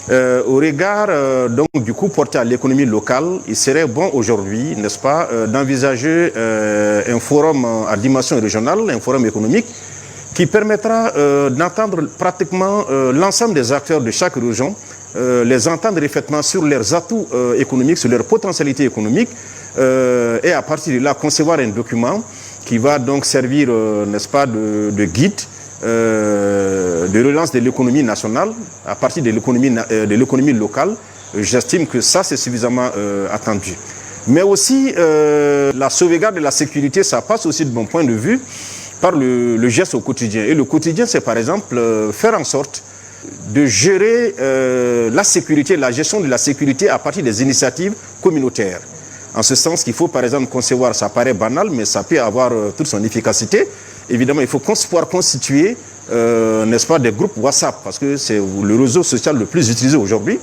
au regard donc du coût porté à l'économie locale, il serait bon aujourd'hui, n'est-ce pas, d'envisager un forum à dimension régionale, un forum économique, qui permettra d'entendre pratiquement l'ensemble des acteurs de chaque région, les entendre effectivement sur leurs atouts économiques, sur leurs potentialités économiques, et à partir de là concevoir un document qui va donc servir, n'est-ce pas, de guide, de relance de l'économie nationale à partir de l'économie locale. J'estime que ça c'est suffisamment attendu. Mais aussi la sauvegarde de la sécurité, ça passe aussi de mon point de vue par le geste au quotidien. Et le quotidien, c'est par exemple faire en sorte de gérer la sécurité, la gestion de la sécurité à partir des initiatives communautaires. En ce sens qu'il faut par exemple concevoir, ça paraît banal, mais ça peut avoir toute son efficacité. Évidemment, il faut pouvoir constituer, n'est-ce pas, des groupes WhatsApp, parce que c'est le réseau social le plus utilisé aujourd'hui.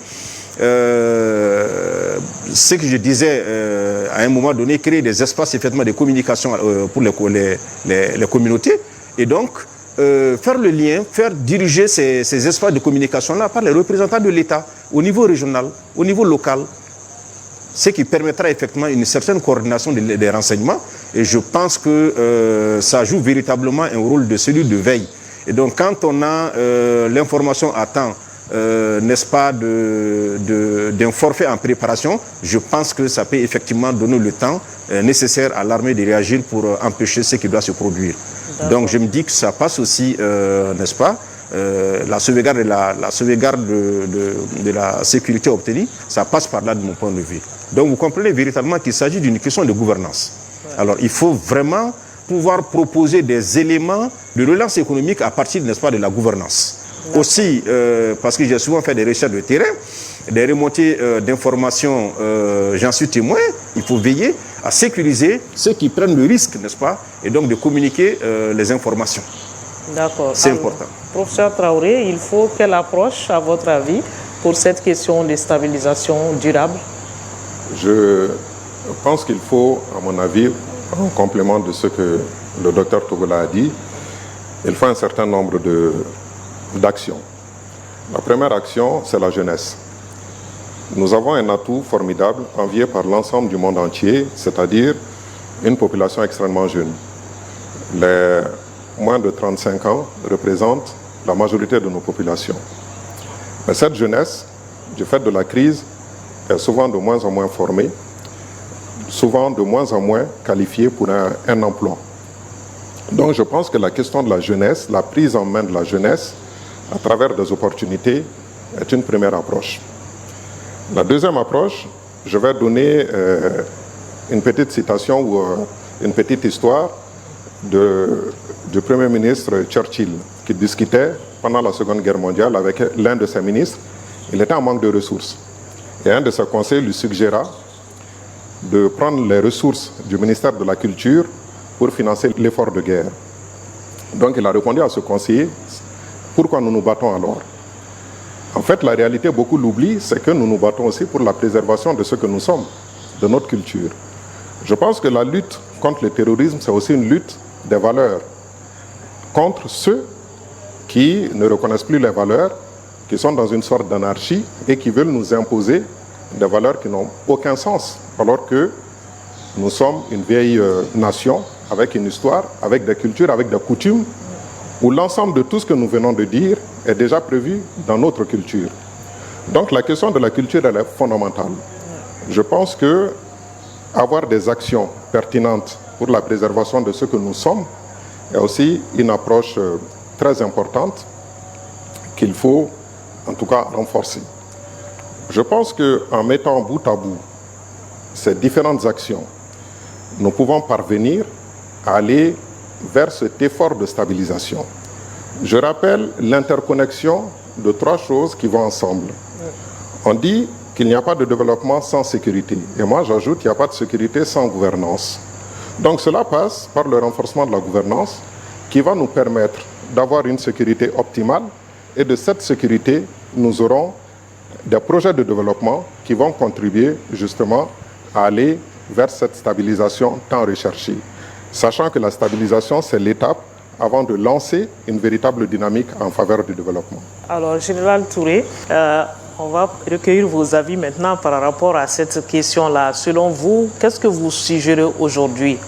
ce que je disais à un moment donné, créer des espaces effectivement de communication pour les communautés, et donc faire le lien, faire diriger ces espaces de communication-là par les représentants de l'État, au niveau régional, au niveau local, ce qui permettra effectivement une certaine coordination des renseignements, et je pense que ça joue véritablement un rôle de cellule de veille. Et donc quand on a l'information à temps, n'est-ce pas, d'un forfait en préparation, je pense que ça peut effectivement donner le temps nécessaire à l'armée de réagir pour empêcher ce qui doit se produire. Donc je me dis que ça passe aussi, n'est-ce pas, la sauvegarde de la sécurité obtenue, ça passe par là de mon point de vue. Donc vous comprenez véritablement qu'il s'agit d'une question de gouvernance. Alors il faut vraiment pouvoir proposer des éléments de relance économique à partir, n'est-ce pas, de la gouvernance. Aussi, parce que j'ai souvent fait des recherches de terrain, des remontées d'informations, j'en suis témoin, il faut veiller à sécuriser ceux qui prennent le risque, n'est-ce pas, et donc de communiquer les informations. D'accord. C'est important. Professeur Traoré, il faut quelle approche, à votre avis, pour cette question de stabilisation durable? Je pense qu'il faut, à mon avis, en complément de ce que le docteur Togola a dit, il faut un certain nombre d'actions. La première action, c'est la jeunesse. Nous avons un atout formidable envié par l'ensemble du monde entier, c'est-à-dire une population extrêmement jeune. Les moins de 35 ans représentent la majorité de nos populations. Mais cette jeunesse, du fait de la crise, est souvent de moins en moins formée, souvent de moins en moins qualifiée pour un emploi. Donc je pense que la question de la jeunesse, la prise en main de la jeunesse, à travers des opportunités, est une première approche. La deuxième approche, je vais donner une petite citation ou une petite histoire du Premier ministre Churchill, qui discutait pendant la Seconde Guerre mondiale avec l'un de ses ministres. Il était en manque de ressources. Et un de ses conseillers lui suggéra de prendre les ressources du ministère de la Culture pour financer l'effort de guerre. Donc il a répondu à ce conseiller, pourquoi nous nous battons alors? En fait, la réalité, beaucoup l'oublient, c'est que nous nous battons aussi pour la préservation de ce que nous sommes, de notre culture. Je pense que la lutte contre le terrorisme, c'est aussi une lutte des valeurs, contre ceux qui ne reconnaissent plus les valeurs, qui sont dans une sorte d'anarchie et qui veulent nous imposer des valeurs qui n'ont aucun sens, alors que nous sommes une vieille nation avec une histoire, avec des cultures, avec des coutumes, où l'ensemble de tout ce que nous venons de dire est déjà prévu dans notre culture. Donc la question de la culture, elle est fondamentale. Je pense que avoir des actions pertinentes pour la préservation de ce que nous sommes est aussi une approche très importante qu'il faut en tout cas renforcer. Je pense qu'en mettant bout à bout ces différentes actions, nous pouvons parvenir à aller vers cet effort de stabilisation. Je rappelle l'interconnexion de trois choses qui vont ensemble. On dit qu'il n'y a pas de développement sans sécurité. Et moi, j'ajoute qu'il n'y a pas de sécurité sans gouvernance. Donc cela passe par le renforcement de la gouvernance qui va nous permettre d'avoir une sécurité optimale. Et de cette sécurité, nous aurons des projets de développement qui vont contribuer justement à aller vers cette stabilisation tant recherchée. Sachant que la stabilisation, c'est l'étape avant de lancer une véritable dynamique en faveur du développement. Alors, Général Touré, on va recueillir vos avis maintenant par rapport à cette question-là. Selon vous, qu'est-ce que vous suggérez aujourd'hui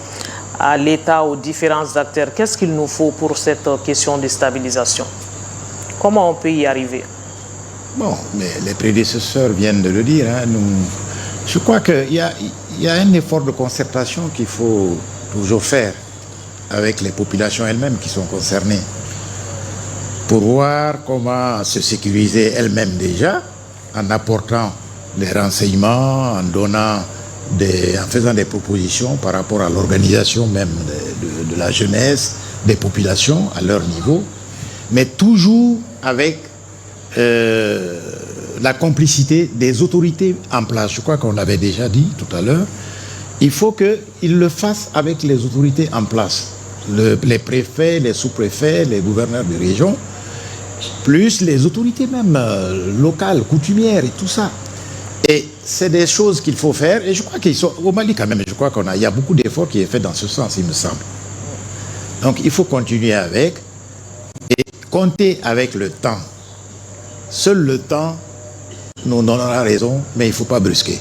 à l'État, aux différents acteurs? Qu'est-ce qu'il nous faut pour cette question de stabilisation? Comment on peut y arriver? Bon, mais les prédécesseurs viennent de le dire. Je crois qu'il y a un effort de concertation qu'il faut toujours faire avec les populations elles-mêmes qui sont concernées pour voir comment se sécuriser elles-mêmes déjà en apportant des renseignements, en faisant des propositions par rapport à l'organisation même de la jeunesse, des populations à leur niveau, mais toujours avec la complicité des autorités en place. Je crois qu'on l'avait déjà dit tout à l'heure. Il faut qu'ils le fassent avec les autorités en place. Les préfets, les sous-préfets, les gouverneurs de région, plus les autorités même locales, coutumières et tout ça. Et c'est des choses qu'il faut faire. Et je crois qu'ils sont au Mali quand même. Je crois il y a beaucoup d'efforts qui est fait dans ce sens, il me semble. Donc il faut continuer avec et compter avec le temps. Seul le temps nous donnera raison, mais il ne faut pas brusquer.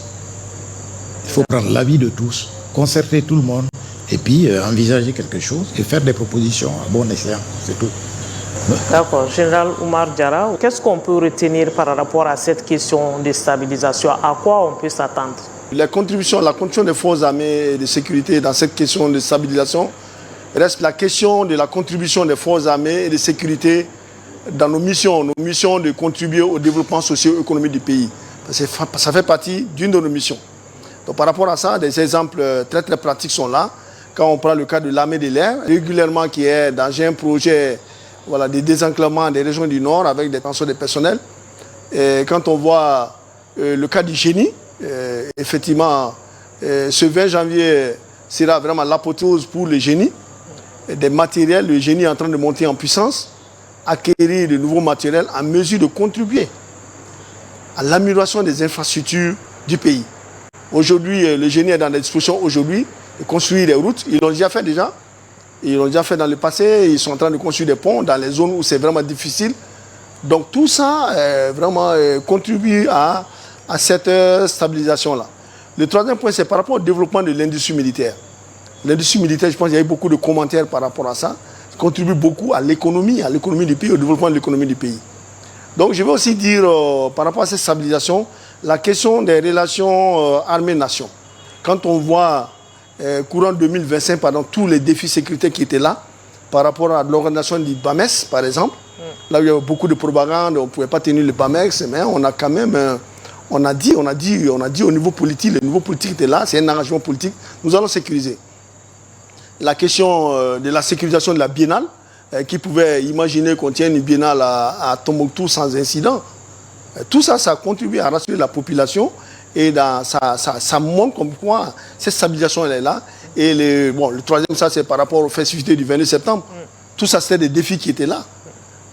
Il faut prendre l'avis de tous, concerter tout le monde, et puis envisager quelque chose et faire des propositions à bon escient, c'est tout. D'accord. Général Oumar Diarra, qu'est-ce qu'on peut retenir par rapport à cette question de stabilisation? À quoi on peut s'attendre? La contribution des forces armées et de sécurité dans cette question de stabilisation reste la question de la contribution des forces armées et de sécurité dans nos missions de contribuer au développement socio-économique du pays. Parce que ça fait partie d'une de nos missions. Donc par rapport à ça, des exemples très très pratiques sont là. Quand on prend le cas de l'armée de l'air, régulièrement qui est dans un projet de désenclavement des régions du Nord avec des tensions de personnel. Et quand on voit le cas du génie, effectivement, ce 20 janvier sera vraiment l'apothéose pour le génie. Des matériels, le génie est en train de monter en puissance, acquérir de nouveaux matériels en mesure de contribuer à l'amélioration des infrastructures du pays. Aujourd'hui, le génie est dans des dispositions aujourd'hui de construire des routes. Ils l'ont déjà fait déjà. Ils l'ont déjà fait dans le passé. Ils sont en train de construire des ponts dans les zones où c'est vraiment difficile. Donc tout ça vraiment contribue à cette stabilisation-là. Le troisième point, c'est par rapport au développement de l'industrie militaire. L'industrie militaire, je pense qu'il y a eu beaucoup de commentaires par rapport à ça. Ça contribue beaucoup à l'économie du pays, au développement de l'économie du pays. Donc je vais aussi dire, par rapport à cette stabilisation, la question des relations armées-nation. Quand on voit courant 2025, pendant tous les défis sécuritaires qui étaient là, par rapport à l'organisation du BAMEX, par exemple, là où il y avait beaucoup de propagande, on ne pouvait pas tenir le BAMEX, mais on a quand même... On a dit au niveau politique, le niveau politique était là, c'est un engagement politique, nous allons sécuriser. La question de la sécurisation de la biennale, qui pouvait imaginer qu'on tienne une biennale à Tombouctou sans incident. Tout ça, ça contribue à rassurer la population et ça montre comme quoi cette stabilisation elle est là. Et le troisième, ça c'est par rapport aux festivités du 22 septembre. Tout ça, c'était des défis qui étaient là.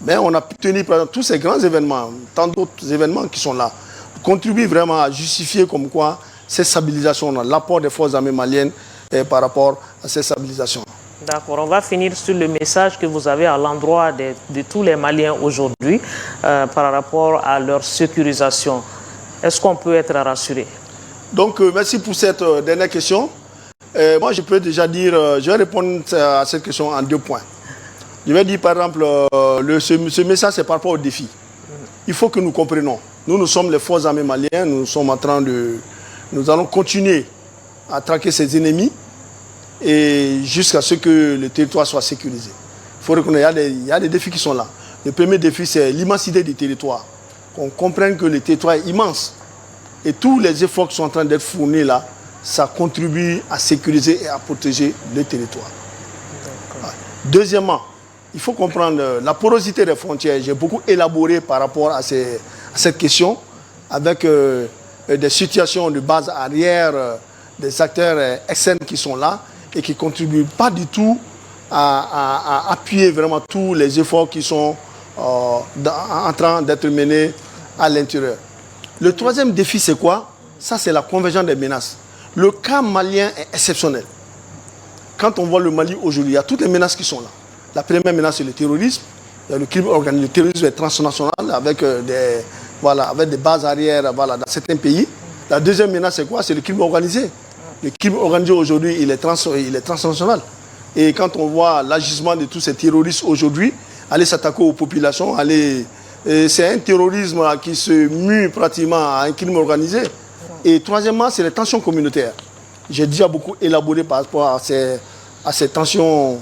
Mais on a pu tenir par exemple tous ces grands événements, tant d'autres événements qui sont là, contribuent vraiment à justifier comme quoi cette stabilisation, l'apport des forces armées maliennes par rapport à cette stabilisation. D'accord, on va finir sur le message que vous avez à l'endroit de tous les Maliens aujourd'hui par rapport à leur sécurisation. Est-ce qu'on peut être rassuré? Donc, merci pour cette dernière question. Moi, je peux déjà dire, je vais répondre à cette question en 2 points. Je vais dire, par exemple, ce message, c'est par rapport au défi. Il faut que nous comprenions. Nous sommes les forces armées maliennes, nous allons continuer à traquer ces ennemis et jusqu'à ce que le territoire soit sécurisé. Il faut reconnaître qu'il y a des défis qui sont là. Le premier défi, c'est l'immensité du territoire. Qu'on comprenne que le territoire est immense. Et tous les efforts qui sont en train d'être fournis là, ça contribue à sécuriser et à protéger le territoire. Deuxièmement, il faut comprendre la porosité des frontières. J'ai beaucoup élaboré par rapport à cette question avec des situations de base arrière, des acteurs externes qui sont là et qui ne contribuent pas du tout à appuyer vraiment tous les efforts qui sont en train d'être menés à l'intérieur. Le troisième défi, c'est quoi? Ça, c'est la convergence des menaces. Le cas malien est exceptionnel. Quand on voit le Mali aujourd'hui, il y a toutes les menaces qui sont là. La première menace, c'est le terrorisme. Il y a le crime organisé. Le terrorisme est transnational avec des bases arrières dans certains pays. La deuxième menace, c'est quoi? C'est le crime organisé. Le crime organisé aujourd'hui, il est transnational. Et quand on voit l'agissement de tous ces terroristes aujourd'hui, aller s'attaquer aux populations, c'est un terrorisme qui se mue pratiquement à un crime organisé. Et troisièmement, c'est les tensions communautaires. J'ai déjà beaucoup élaboré par rapport à ces tensions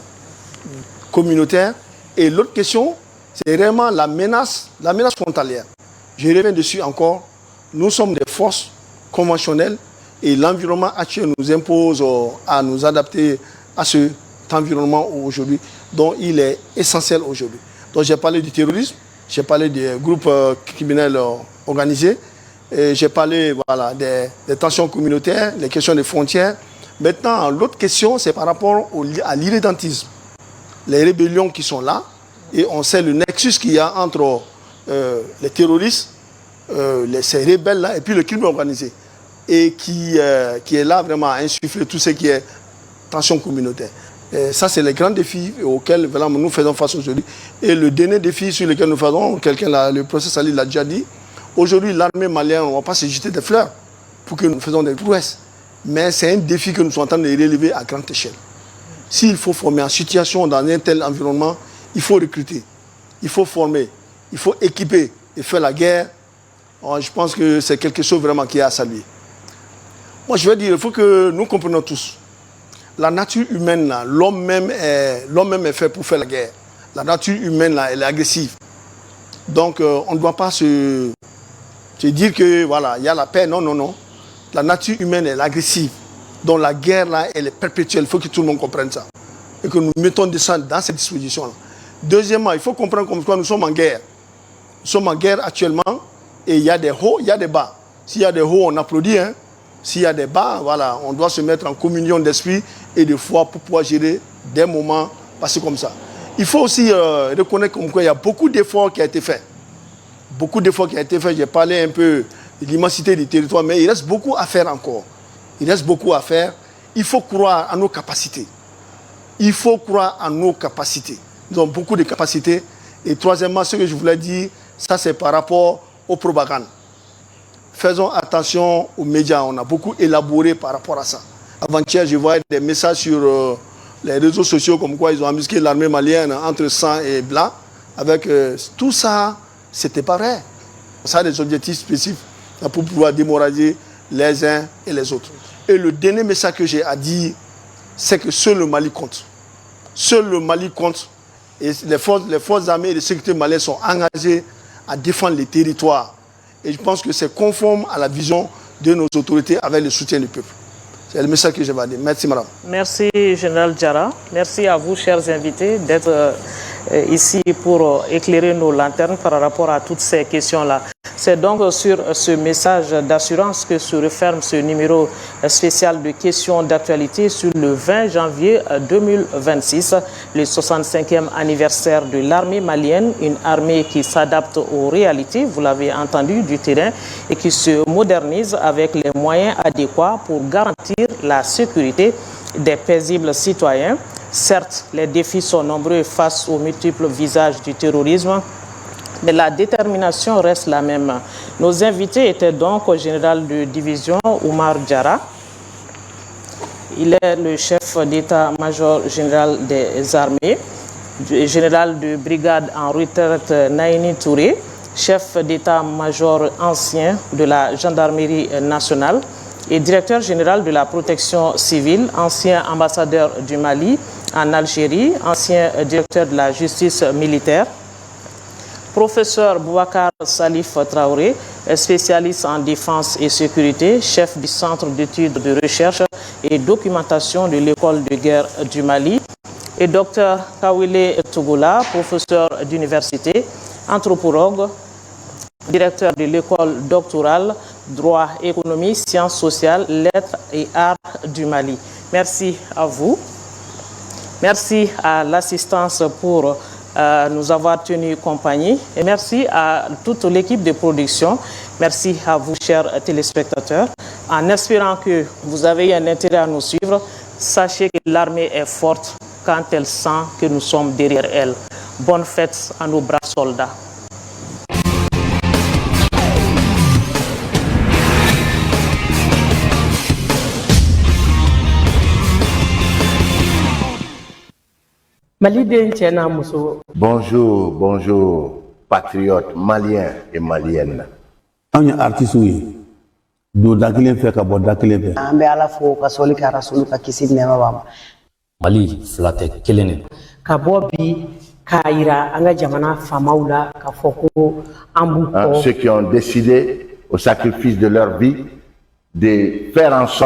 communautaires. Et l'autre question, c'est vraiment la menace frontalière. Je reviens dessus encore. Nous sommes des forces conventionnelles et l'environnement actuel nous impose à nous adapter à cet environnement aujourd'hui, dont il est essentiel aujourd'hui. Donc j'ai parlé du terrorisme, j'ai parlé des groupes criminels organisés, j'ai parlé des tensions communautaires, les questions des frontières. Maintenant, l'autre question, c'est par rapport à l'irrédentisme. Les rébellions qui sont là, et on sait le nexus qu'il y a entre les terroristes ces rebelles-là, et puis le crime organisé, et qui est là vraiment à insuffler tout ce qui est tension communautaire. Et ça, c'est les grands défis auxquels vraiment, nous faisons face aujourd'hui. Et le dernier défi sur lequel nous faisons, le professeur Salih l'a déjà dit, aujourd'hui, l'armée malienne, on ne va pas se jeter des fleurs pour que nous fassions des prouesses. Mais c'est un défi que nous sommes en train de relever à grande échelle. S'il faut former en situation dans un tel environnement, il faut recruter, il faut former, il faut équiper et faire la guerre. Alors, je pense que c'est quelque chose vraiment qui est à saluer. Moi, je veux dire, il faut que nous comprenions tous. La nature humaine, l'homme même est fait pour faire la guerre. La nature humaine, là, elle est agressive. Donc, on ne doit pas se dire que, voilà, il y a la paix. Non, non, non. La nature humaine, elle est agressive. Donc, la guerre, là, elle est perpétuelle. Il faut que tout le monde comprenne ça. Et que nous mettons des sang dans cette disposition-là. Deuxièmement, il faut comprendre comme quoi nous sommes en guerre. Nous sommes en guerre actuellement. Et il y a des hauts, il y a des bas. S'il y a des hauts, on applaudit, hein. S'il y a des bas, voilà, on doit se mettre en communion d'esprit et de foi pour pouvoir gérer des moments passés comme ça. Il faut aussi reconnaître qu'il y a beaucoup d'efforts qui ont été faits. Beaucoup d'efforts qui ont été faits. J'ai parlé un peu de l'immensité du territoire, mais il reste beaucoup à faire encore. Il reste beaucoup à faire. Il faut croire à nos capacités. Il faut croire à nos capacités. Nous avons beaucoup de capacités. Et troisièmement, ce que je voulais dire, ça c'est par rapport aux propagandes. Faisons attention aux médias. On a beaucoup élaboré par rapport à ça. Avant-hier, je voyais des messages sur les réseaux sociaux comme quoi ils ont amusé l'armée malienne entre sang et blanc. Avec tout ça, c'était pas vrai. Ça a des objectifs spécifiques pour pouvoir démoraliser les uns et les autres. Et le dernier message que j'ai à dire, c'est que seul le Mali compte. Seul le Mali compte. Et les forces armées et de sécurité maliennes sont engagées à défendre les territoires. Et je pense que c'est conforme à la vision de nos autorités avec le soutien du peuple. C'est le message que je vais dire. Merci, madame. Merci, Général Diarra. Merci à vous, chers invités, d'être ici pour éclairer nos lanternes par rapport à toutes ces questions-là. C'est donc sur ce message d'assurance que se referme ce numéro spécial de questions d'actualité sur le 20 janvier 2026, le 65e anniversaire de l'armée malienne, une armée qui s'adapte aux réalités, vous l'avez entendu, du terrain et qui se modernise avec les moyens adéquats pour garantir la sécurité des paisibles citoyens. Certes, les défis sont nombreux face aux multiples visages du terrorisme, mais la détermination reste la même. Nos invités étaient donc au général de division Oumar Diarra. Il est le chef d'état-major général des armées, général de brigade en retraite Naini Touré, chef d'état-major ancien de la gendarmerie nationale et directeur général de la protection civile, ancien ambassadeur du Mali en Algérie, ancien directeur de la justice militaire. Professeur Boubacar Salif Traoré, spécialiste en défense et sécurité, chef du Centre d'études de recherche et documentation de l'école de guerre du Mali. Et Dr Kawile Tougoula, professeur d'université, anthropologue, directeur de l'école doctorale, droit, économie, sciences sociales, lettres et arts du Mali. Merci à vous. Merci à l'assistance pour nous avoir tenu compagnie et merci à toute l'équipe de production. Merci à vous, chers téléspectateurs. En espérant que vous avez un intérêt à nous suivre, sachez que l'armée est forte quand elle sent que nous sommes derrière elle. Bonne fête à nos braves soldats. Bonjour, bonjour, patriotes maliens et maliennes. Mali flate kelene. Ceux qui ont décidé, au sacrifice de leur vie, de faire en sorte